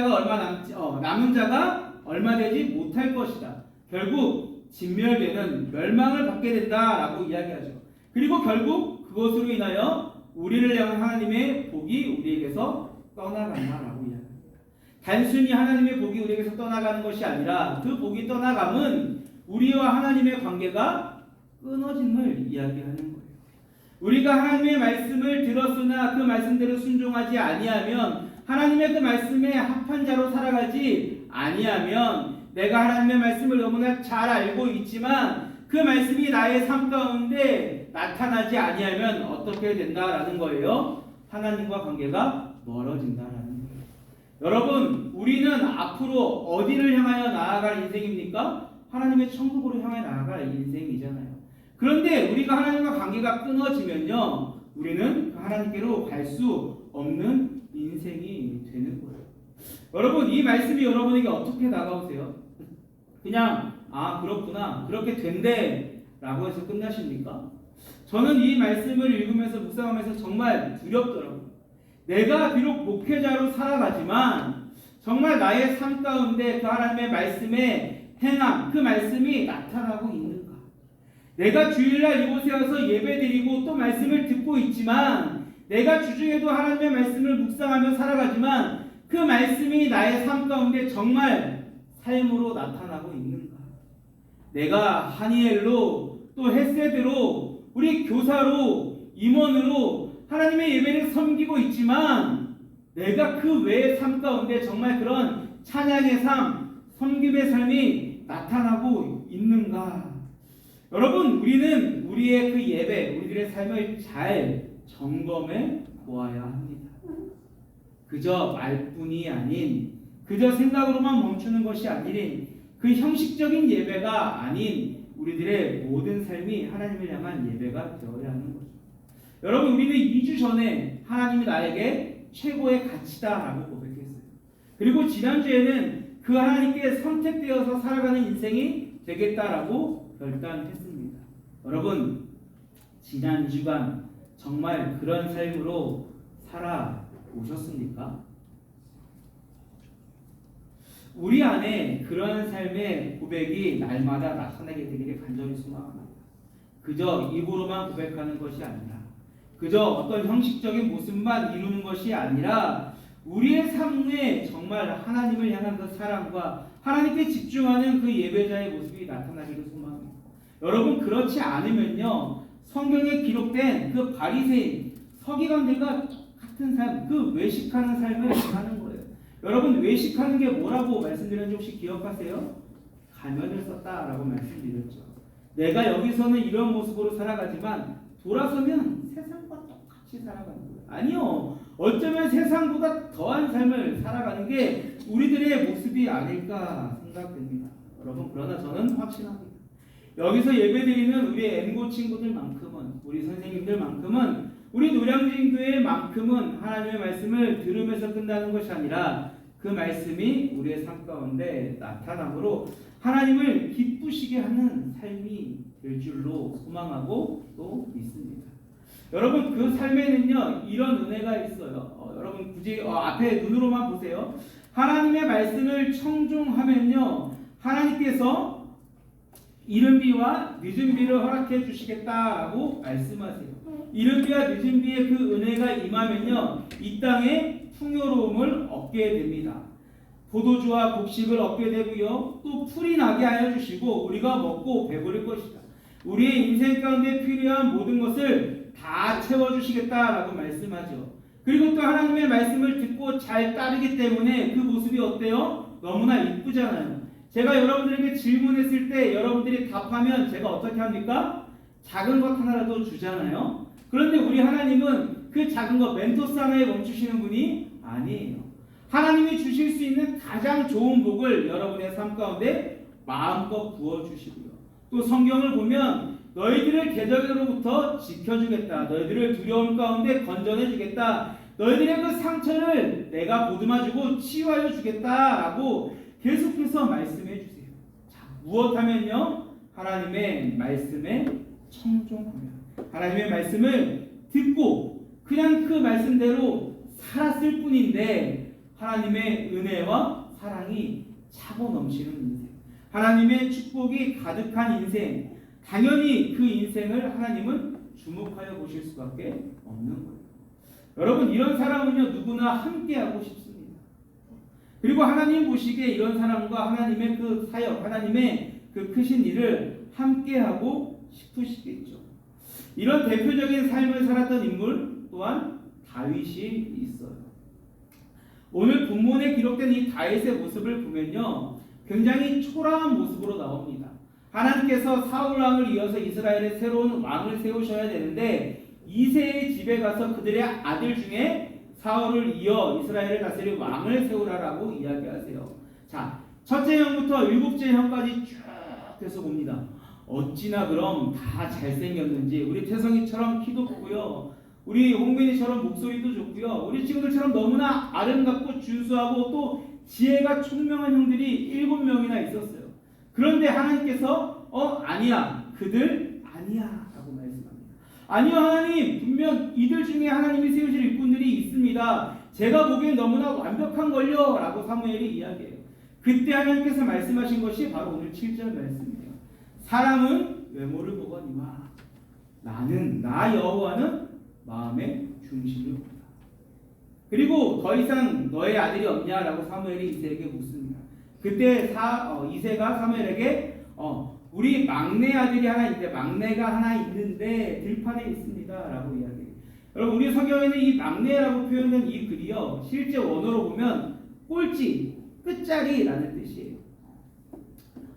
자가 얼마 되지 못할 것이다. 결국 진멸되는 멸망을 받게 된다라고 이야기하죠. 그리고 결국 그것으로 인하여 우리를 향한 하나님의 복이 우리에게서 떠나간다라고 이야기합니다. 단순히 하나님의 복이 우리에게서 떠나가는 것이 아니라 그 복이 떠나감은 우리와 하나님의 관계가 끊어짐을 이야기하는 거예요. 우리가 하나님의 말씀을 들었으나 그 말씀대로 순종하지 아니하면, 하나님의 그 말씀에 합한 자로 살아가지 아니하면, 내가 하나님의 말씀을 너무나 잘 알고 있지만 그 말씀이 나의 삶 가운데 나타나지 아니하면 어떻게 된다라는 거예요? 하나님과 관계가 멀어진다라는 거예요. 여러분, 우리는 앞으로 어디를 향하여 나아갈 인생입니까? 하나님의 천국으로 향해 나아갈 인생이잖아요. 그런데 우리가 하나님과 관계가 끊어지면요, 우리는 그 하나님께로 갈 수 없는 인생이 되는 거예요. 여러분, 이 말씀이 여러분에게 어떻게 다가오세요? 그냥 그렇구나, 그렇게 된대 라고 해서 끝나십니까? 저는 이 말씀을 읽으면서 묵상하면서 정말 두렵더라고요. 내가 비록 목회자로 살아가지만 정말 나의 삶 가운데 그 하나님의 말씀의 행함, 그 말씀이 나타나고 있는가? 내가 주일날 이곳에 와서 예배드리고 또 말씀을 듣고 있지만, 내가 주중에도 하나님의 말씀을 묵상하며 살아가지만 그 말씀이 나의 삶 가운데 정말 삶으로 나타나고 있는가? 내가 하니엘로 또 헷세드로 우리 교사로 임원으로 하나님의 예배를 섬기고 있지만 내가 그 외의 삶 가운데 정말 그런 찬양의 삶, 섬김의 삶이 나타나고 있는가? 여러분, 우리는 우리의 그 예배, 우리들의 삶을 잘 점검해 보아야 합니다. 그저 말뿐이 아닌, 그저 생각으로만 멈추는 것이 아닌, 그 형식적인 예배가 아닌 우리들의 모든 삶이 하나님을 향한 예배가 되어야 하는 거죠. 여러분, 우리는 2주 전에 하나님이 나에게 최고의 가치다라고 고백했어요. 그리고 지난주에는 그 하나님께 선택되어서 살아가는 인생이 되겠다라고 결단했습니다. 여러분, 지난 주간 정말 그런 삶으로 살아오셨습니까? 우리 안에 그런 삶의 고백이 날마다 나타나게 되기를 간절히 소망합니다. 그저 입으로만 고백하는 것이 아니라, 그저 어떤 형식적인 모습만 이루는 것이 아니라 우리의 삶에 정말 하나님을 향한 그 사랑과 하나님께 집중하는 그 예배자의 모습이 나타나기를 소망합니다. 여러분, 그렇지 않으면요, 성경에 기록된 그 바리새인 서기관들과 같은 삶, 그 외식하는 삶을 사는 거예요. 여러분, 외식하는 게 뭐라고 말씀드렸는지 혹시 기억하세요? 가면을 썼다라고 말씀드렸죠. 내가 여기서는 이런 모습으로 살아가지만 돌아서면 세상과 똑같이 살아가는 거예요. 아니요, 어쩌면 세상보다 더한 삶을 살아가는 게 우리들의 모습이 아닐까 생각됩니다. 여러분, 그러나 저는 확신합니다. 여기서 예배드리는 우리 엠고 친구들만큼은, 우리 선생님들만큼은, 우리 노량진교회만큼은 하나님의 말씀을 들으면서 끝나는 것이 아니라 그 말씀이 우리의 삶 가운데 나타남으로 하나님을 기쁘시게 하는 삶이 될 줄로 소망하고 또 믿습니다. 여러분, 그 삶에는요, 이런 은혜가 있어요. 여러분, 굳이 앞에 눈으로만 보세요. 하나님의 말씀을 청종하면요, 하나님께서 이른 비와 늦은 비를 허락해 주시겠다라고 말씀하세요. 이른 비와 늦은 비의 그 은혜가 임하면요, 이 땅에 풍요로움을 얻게 됩니다. 포도주와 곡식을 얻게 되고요, 또 풀이 나게 하여 주시고 우리가 먹고 배부를 것이다. 우리의 인생 가운데 필요한 모든 것을 다 채워주시겠다라고 말씀하죠. 그리고 또 하나님의 말씀을 듣고 잘 따르기 때문에 그 모습이 어때요? 너무나 이쁘잖아요. 제가 여러분들에게 질문했을 때 여러분들이 답하면 제가 어떻게 합니까? 작은 것 하나라도 주잖아요. 그런데 우리 하나님은 그 작은 것 멘토스 하나에 멈추시는 분이 아니에요. 하나님이 주실 수 있는 가장 좋은 복을 여러분의 삶 가운데 마음껏 부어주시고요. 또 성경을 보면 너희들을 대적으로부터 지켜주겠다. 너희들을 두려움 가운데 건져내주겠다. 너희들의 그 상처를 내가 보듬어주고 치유하여 주겠다라고 계속해서 말씀해 주세요. 자, 무엇하면요? 하나님의 말씀에 청종하면, 하나님의 말씀을 듣고 그냥 그 말씀대로 살았을 뿐인데 하나님의 은혜와 사랑이 차고 넘치는 인생, 하나님의 축복이 가득한 인생, 당연히 그 인생을 하나님은 주목하여 보실 수밖에 없는 거예요. 여러분, 이런 사람은요, 누구나 함께하고 싶습니다. 그리고 하나님 보시기에 이런 사람과 하나님의 그 사역, 하나님의 그 크신 일을 함께하고 싶으시겠죠. 이런 대표적인 삶을 살았던 인물 또한 다윗이 있어요. 오늘 본문에 기록된 이 다윗의 모습을 보면요, 굉장히 초라한 모습으로 나옵니다. 하나님께서 사울 왕을 이어서 이스라엘의 새로운 왕을 세우셔야 되는데 이새의 집에 가서 그들의 아들 중에 사울을 이어 이스라엘을 다스릴 왕을 세우라라고 이야기하세요. 자, 첫째 형부터 일곱째 형까지 쭉 해서 봅니다. 어찌나 그럼 다 잘생겼는지, 우리 태성이처럼 키도 크고요, 우리 홍빈이처럼 목소리도 좋고요, 우리 친구들처럼 너무나 아름답고 준수하고 또 지혜가 총명한 형들이 7명이나 있었어요. 그런데 하나님께서 아니야, 그들 아니야 라고 말씀합니다. 아니요, 하나님, 분명 이들 중에 하나님이 세우실 일꾼들이 있습니다. 제가 보기엔 너무나 완벽한걸요 라고 사무엘이 이야기해요. 그때 하나님께서 말씀하신 것이 바로 오늘 7절 말씀이에요. 사람은 외모를 보거니와 나는, 나 여호와는 마음의 중심을 본다. 그리고 더 이상 너의 아들이 없냐라고 사무엘이 이새에게 묻습니다. 그때 이새가 사무엘에게 우리 막내 아들이 하나 있는데, 막내가 하나 있는데 들판에 있습니다 라고 이야기해요. 여러분, 우리 성경에는 이 막내라고 표현된 이 글이요, 실제 원어로 보면 꼴찌, 끝자리라는 뜻이에요.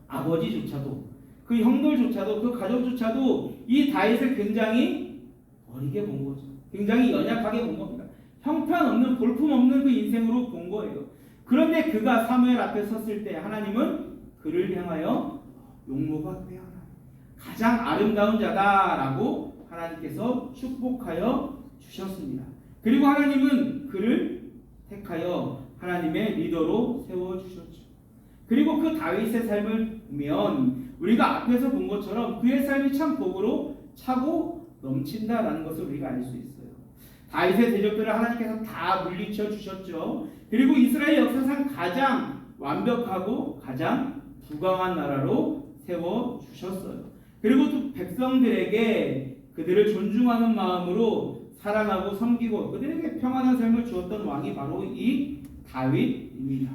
아버지조차도, 그 형들조차도, 그 가족조차도 이 다윗을 굉장히 어리게 본 거죠. 굉장히 연약하게 본 겁니다. 형편없는 볼품없는 그 인생으로 본 거예요. 그런데 그가 사무엘 앞에 섰을 때 하나님은 그를 향하여 용모가 되어라, 가장 아름다운 자다라고 하나님께서 축복하여 주셨습니다. 그리고 하나님은 그를 택하여 하나님의 리더로 세워주셨죠. 그리고 그 다윗의 삶을 보면 우리가 앞에서 본 것처럼 그의 삶이 참 복으로 차고 넘친다라는 것을 우리가 알 수 있어요. 다윗의 대적들을 하나님께서 다 물리쳐 주셨죠. 그리고 이스라엘 역사상 가장 완벽하고 가장 부강한 나라로 세워 주셨어요. 그리고 또 백성들에게 그들을 존중하는 마음으로 사랑하고 섬기고 그들에게 평안한 삶을 주었던 왕이 바로 이 다윗입니다.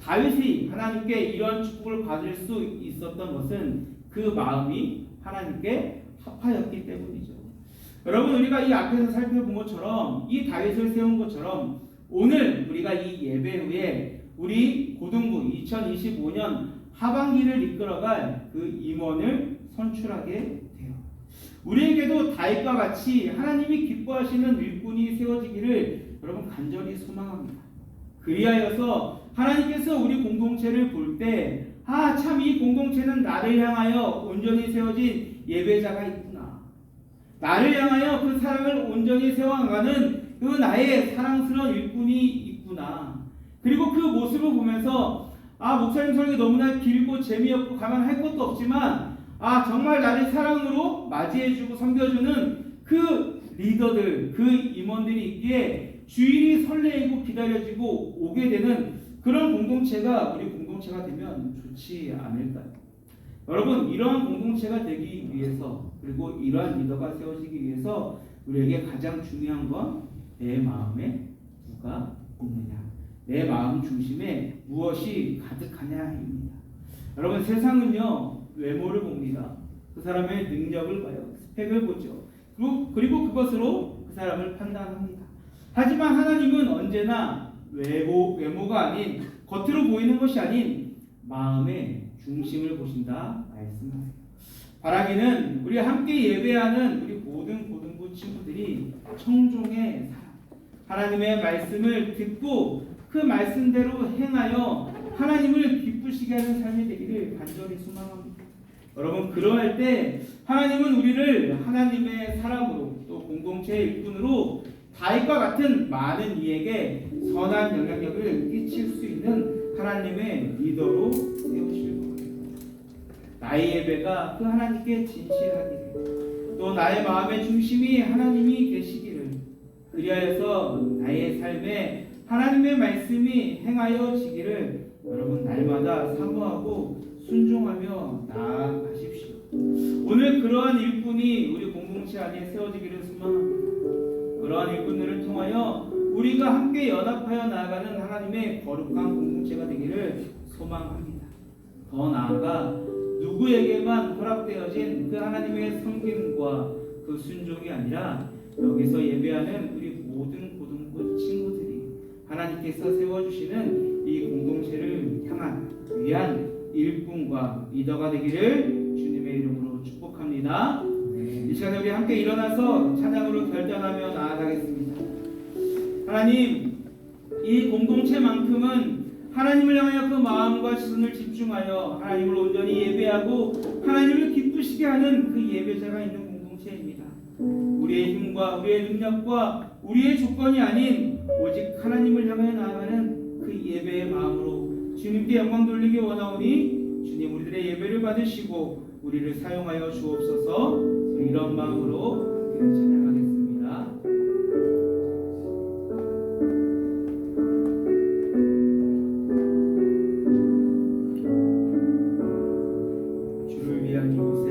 다윗이 하나님께 이런 축복을 받을 수 있었던 것은 그 마음이 하나님께 합하였기 때문이죠. 여러분, 우리가 이 앞에서 살펴본 것처럼 이 다윗을 세운 것처럼 오늘 우리가 이 예배 후에 우리 고등부 2025년 하반기를 이끌어갈 그 임원을 선출하게 돼요. 우리에게도 다윗과 같이 하나님이 기뻐하시는 일꾼이 세워지기를 여러분 간절히 소망합니다. 그리하여서 하나님께서 우리 공동체를 볼 때 참 이 공동체는 나를 향하여 온전히 세워진 예배자가 있구나, 나를 향하여 그 사랑을 온전히 세워가는 그 나의 사랑스러운 일꾼이 있구나. 그리고 그 모습을 보면서 목사님 설교 너무나 길고 재미없고 가만할 것도 없지만 정말 나를 사랑으로 맞이해주고 섬겨주는 그 리더들, 그 임원들이 있기에 주일이 설레이고 기다려지고 오게 되는 그런 공동체가 우리 공동체가 되면 좋지 않을까요? 여러분, 이러한 공동체가 되기 위해서 그리고 이러한 리더가 세워지기 위해서 우리에게 가장 중요한 건 내 마음에 누가 있느냐, 내 마음 중심에 무엇이 가득하냐입니다. 여러분, 세상은요 외모를 봅니다. 그 사람의 능력을 봐요. 스펙을 보죠. 그리고 그것으로 그 사람을 판단합니다. 하지만 하나님은 언제나 외모가 아닌, 겉으로 보이는 것이 아닌 마음의 중심을 보신다 말씀하세요. 바라기는 우리 함께 예배하는 우리 모든 고등부 친구들이 청종의 사랑, 하나님의 말씀을 듣고 그 말씀대로 행하여 하나님을 기쁘시게 하는 삶이 되기를 간절히 소망합니다. 여러분, 그러할 때 하나님은 우리를 하나님의 사람으로 또 공동체의 일꾼으로 다윗과 같은 많은 이에게 선한 영향력을 끼칠 수 있는 하나님의 리더로 세우실 거예요. 나의 예배가 그 하나님께 진실하기를, 또 나의 마음의 중심이 하나님이 계시기를, 그리하여서 나의 삶에 하나님의 말씀이 행하여지기를 여러분 날마다 사모하고 순종하며 나아가십시오. 오늘 그러한 일꾼이 우리 공동체 안에 세워지기를 소망합니다. 그러한 일꾼들을 통하여 우리가 함께 연합하여 나아가는 하나님의 거룩한 공동체가 되기를 소망합니다. 더 나아가 누구에게만 허락되어진 그 하나님의 섬김과 그 순종이 아니라 여기서 예배하는 우리 모든 고등부 친구들이 하나님께서 세워주시는 이 공동체를 향한 위한 일꾼과 리더가 되기를 주님의 이름으로 축복합니다. 이 시간에 우리 함께 일어나서 찬양으로 결단하며 나아가겠습니다. 하나님, 이 공동체만큼은 하나님을 향하여 그 마음과 시선을 집중하여 하나님을 온전히 예배하고 하나님을 기쁘시게 하는 그 예배자가 있는 공동체입니다. 우리의 힘과 우리의 능력과 우리의 조건이 아닌 오직 하나님을 향하여 나아가는 그 예배의 마음으로 주님께 영광 돌리기 원하오니 주님, 우리들의 예배를 받으시고 우리를 사용하여 주옵소서. 이런 마음으로 찬양하겠습니다. 주를 위한 이곳에,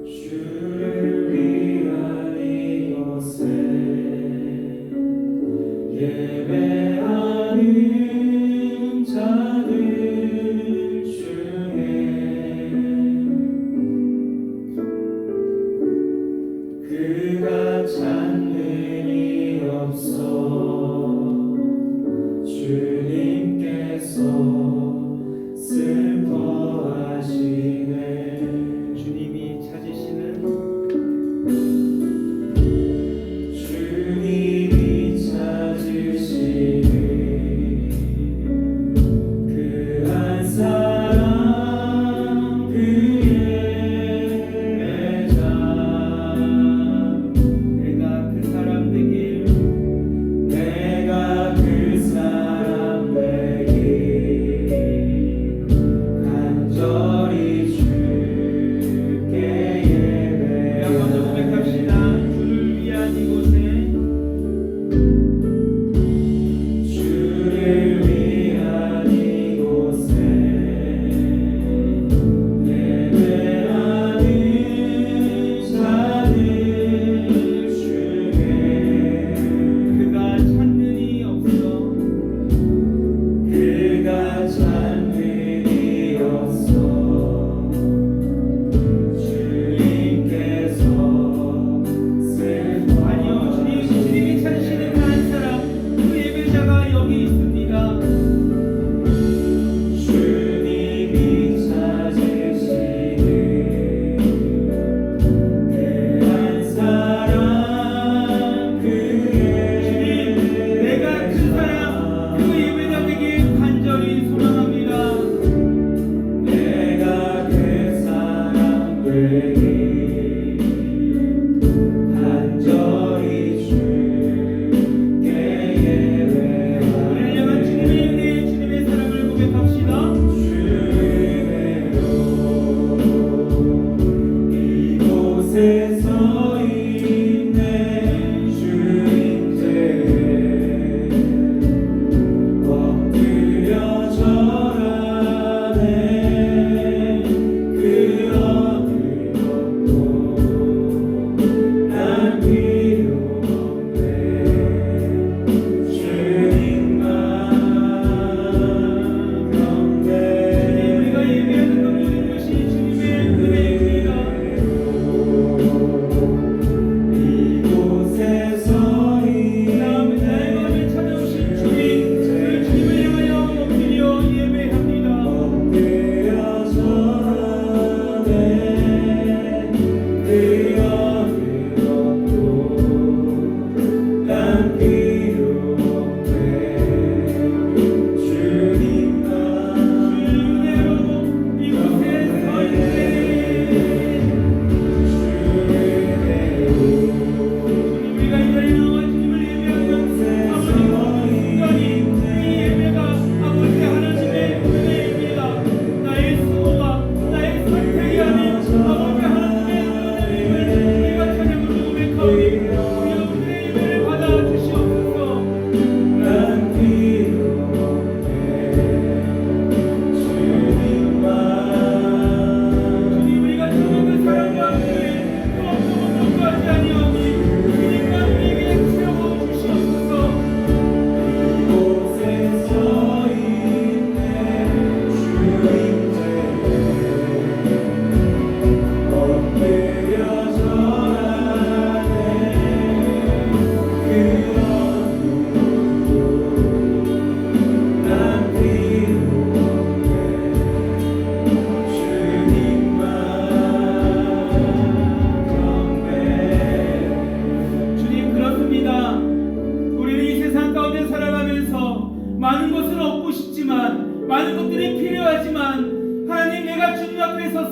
주를 위한 이곳에 예배하는 자들 중에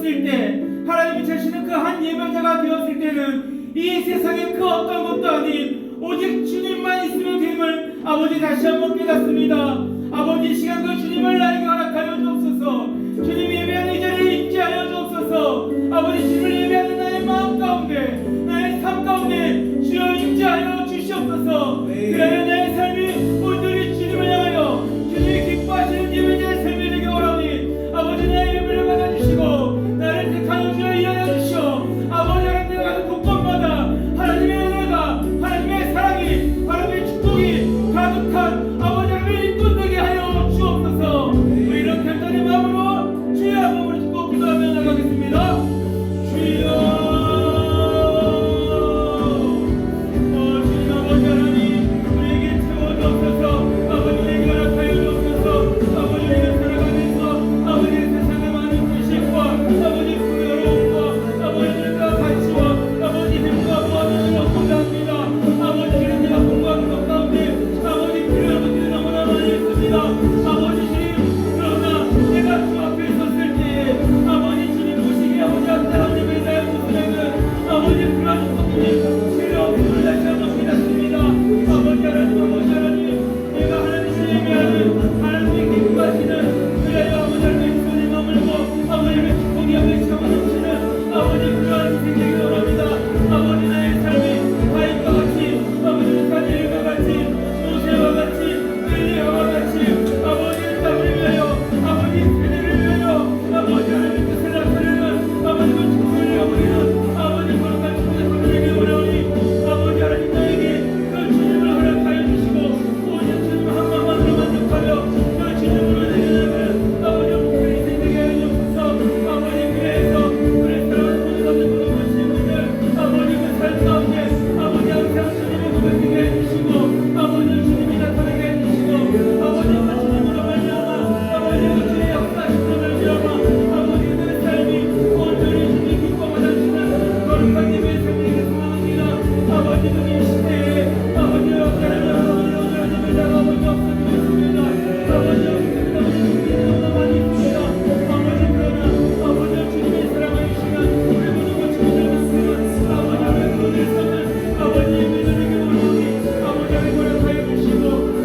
섰을 때, 하나님이 자신은 그 한 예배자가 되었을 때는 이 세상에 그 어떤 것도 아닌 오직 주님만 있으면 됨을 아버지 다시 한번 깨닫습니다. 아버지, 이 시간 그 주님을 나에게 허락하여 주옵소서. 주님 예배하는 이 자리에 임재하여 주옵소서. 아버지, 주님을 예배하는 나의 마음 가운데, 나의 삶 가운데 주여 임재하여 주시옵소서. 그래야 나의 삶이 온전히 주님을 향하여 주님이 기뻐하시는 예배자의 삶이 되게 원하오니 아버지, 나의 예배를 받아주시고 나를 택하여 주여 일하여 주시오. 아버지, 하나님, 내가 가는 곳곳마다 하나님의 은혜가, 하나님의 사랑이, 하나님의 축복이 가득한 아버지 하나님의 일꾼 되게 하여 주옵소서. 우리 이런 결단의 마음으로 주여 한 몸을 짓고 기도하며 나가겠습니다. 주여, 주님 아버지 하나님, 우리에게 채워주옵소서. 아버지, 우리에게 허락하여 주옵소서. 아버지, 우리가 살아가면서 아버지 세상의 많은 불신과 아버지 풍요로움과 아버지 우리가 가치와 아버지 힘과 모함을 얻고자 합니다. 아버지, 주님, 내가 공부하는 것 가운데 아버지 필요한 것들이 너무나 많이 있습니다. 아버지 주님, 그러나 내가 주 앞에 섰을 때에 아버지 주님 보시기에 아버지 앞다운 예배자의 모습에는 아버지 그러한 것들이 필요 없음을 다시 한번 깨닫습니다. 아버지 하나님, 내가 하나님을 예배하는 하나님의 기뻐하시는 그래야 아버지 하나님의 손에 머물고 아버지의 축복이 아버지 참아 넘치는 아버지 그러한 인생 되기 원합니다. 아버지, 나의 삶이 가인과 같이 아버지 다니엘과 같이 모세와 같이 엘리야와 같이 아버지의 땀을 위하여 아버지 세대를 위하여 아버지 하나님의 뜻을 나타내는 아버지 그 축복을 이어버리는 아버지 거룩한 축복의 삶을 되기 원하오니 아버지 하나님, 나에게 그 주님을 허락하여 주시고 오직 주님 한 번만으로 만족하며 그 주님으로 내려가는 아버지 목표 인생 되게 하여 주옵소서. 아버지, 그래서 우리 사랑하는 모든 가족들 모시는 분들 아버지 그 삶 가운데 아버지 항상 주님의 고백되게 해주시고 아버지 주님이 나타나게 해주시고 아버지 그 주님으로 말미암아 아버지 그 주의 역사하심으로 말미암아 아버지 그 삶이 온전히 주님 기뻐 받아주시는 거룩한 예배의 삶이 되길 소망합니다. 아버지, 이 시대에 아버지 역사를 아버지 온전한 예배자가 아버지 없어지고 있습니다. 아버지 없습니다. 아버지 주님이 너무나 많이 있습니다. 아버지, 그러나 아버지 주님의 사랑을 주시면 우리 모두 주님을 믿으면 아버지 우리 그분을 삶은 아버지 예배자에게 원하오니 아버지 우리 허락하여 주시고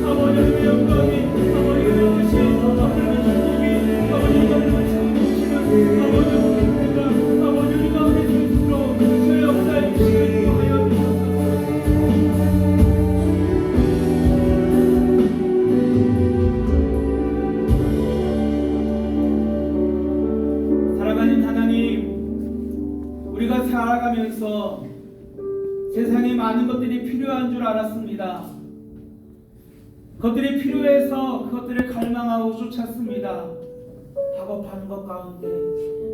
아버지 우리 영광이 아버지 우리 것이 아버지 축복이 아버지 우리 지금 주시는 아버지 우리가 아버지 우리 가운데 주시도록 주의 역사에 주시길 기도하여 주옵소서. 살아가는 하나님, 우리가 살아가면서 세상에 많은 것들이 필요한 줄 알았습니다. 그것들이 필요해서 그것들을 갈망하고 쫓았습니다. 작업하는 것 가운데,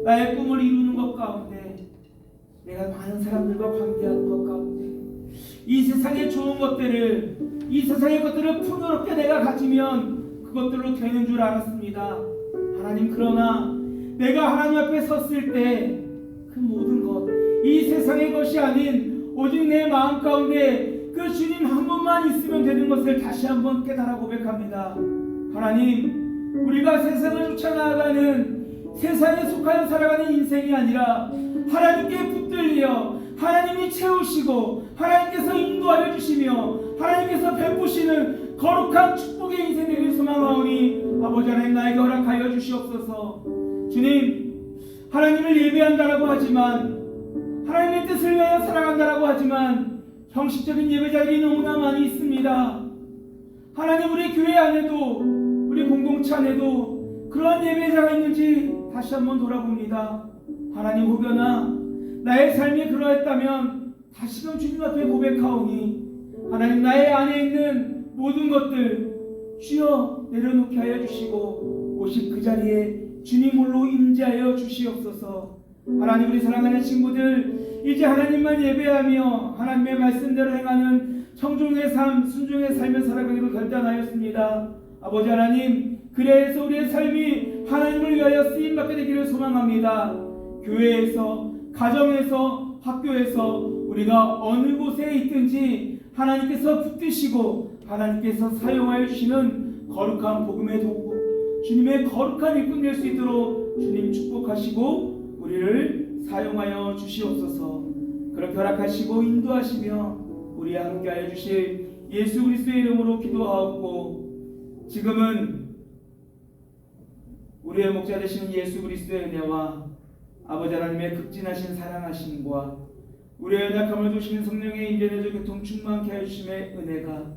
나의 꿈을 이루는 것 가운데, 내가 많은 사람들과 관계하는 것 가운데, 이 세상의 좋은 것들을, 이 세상의 것들을 풍요롭게 내가 가지면 그것들로 되는 줄 알았습니다. 하나님, 그러나 내가 하나님 앞에 섰을 때 그 모든 것, 이 세상의 것이 아닌 오직 내 마음 가운데 그 주님 한 분만 있으면 되는 것을 다시 한번 깨달아 고백합니다. 하나님, 우리가 세상을 쫓아나가는, 세상에 속하여 살아가는 인생이 아니라 하나님께 붙들려 하나님이 채우시고 하나님께서 인도하여 주시며 하나님께서 베푸시는 거룩한 축복의 인생 되길 소망하오니 아버지 하나님, 나에게 허락하여 주시옵소서. 주님, 하나님을 예배한다라고 하지만, 하나님의 뜻을 위하여 살아간다라고 하지만 형식적인 예배자들이 너무나 많이 있습니다. 하나님, 우리 교회 안에도 우리 공동체 안에도 그러한 예배자가 있는지 다시 한번 돌아봅니다. 하나님, 혹여나 나의 삶이 그러했다면 다시금 주님 앞에 고백하오니 하나님, 나의 안에 있는 모든 것들 주여 내려놓게 하여 주시고 오직 그 자리에 주님 홀로 임재하여 주시옵소서. 하나님, 우리 사랑하는 친구들, 이제 하나님만 예배하며 하나님의 말씀대로 행하는 청중의 삶, 순종의 삶을 살아가기로 결단하였습니다. 아버지 하나님, 그래서 우리의 삶이 하나님을 위하여 쓰임받게 되기를 소망합니다. 교회에서, 가정에서, 학교에서 우리가 어느 곳에 있든지 하나님께서 붙드시고 하나님께서 사용하여 주시는 거룩한 복음의 도구, 주님의 거룩한 일꾼 될 수 있도록 주님 축복하시고 우리를 사용하여 주시옵소서. 그렇게 허락하시고 인도하시며 우리와 함께하여 주실 예수 그리스도의 이름으로 기도하옵고, 지금은 우리의 목자 되시는 예수 그리스도의 은혜와 아버지 하나님의 극진하신 사랑하심과 우리의 연약함을 도시는 성령의 임재내주 교통 충만케 하여 주심의 은혜가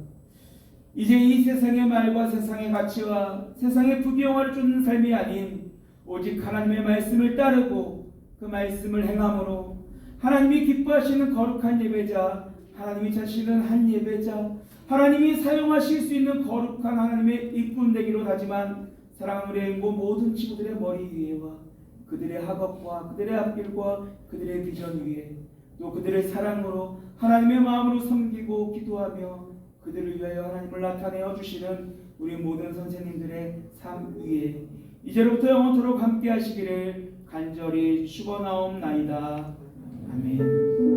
이제 이 세상의 말과 세상의 가치와 세상의 부귀영화를 쫓는 삶이 아닌 오직 하나님의 말씀을 따르고 그 말씀을 행함으로 하나님이 기뻐하시는 거룩한 예배자, 하나님이 자신은 한 예배자, 하나님이 사용하실 수 있는 거룩한 하나님의 일꾼 되기로 하지만 사랑하는 우리 앵보 모든 친구들의 머리 위에와 그들의 학업과 그들의 앞길과 그들의 비전 위에 또 그들의 사랑으로 하나님의 마음으로 섬기고 기도하며 그들을 위하여 하나님을 나타내어 주시는 우리 모든 선생님들의 삶 위에 이제로부터 영원토록 함께 하시기를 간절히 축원하옵나이다. 아멘.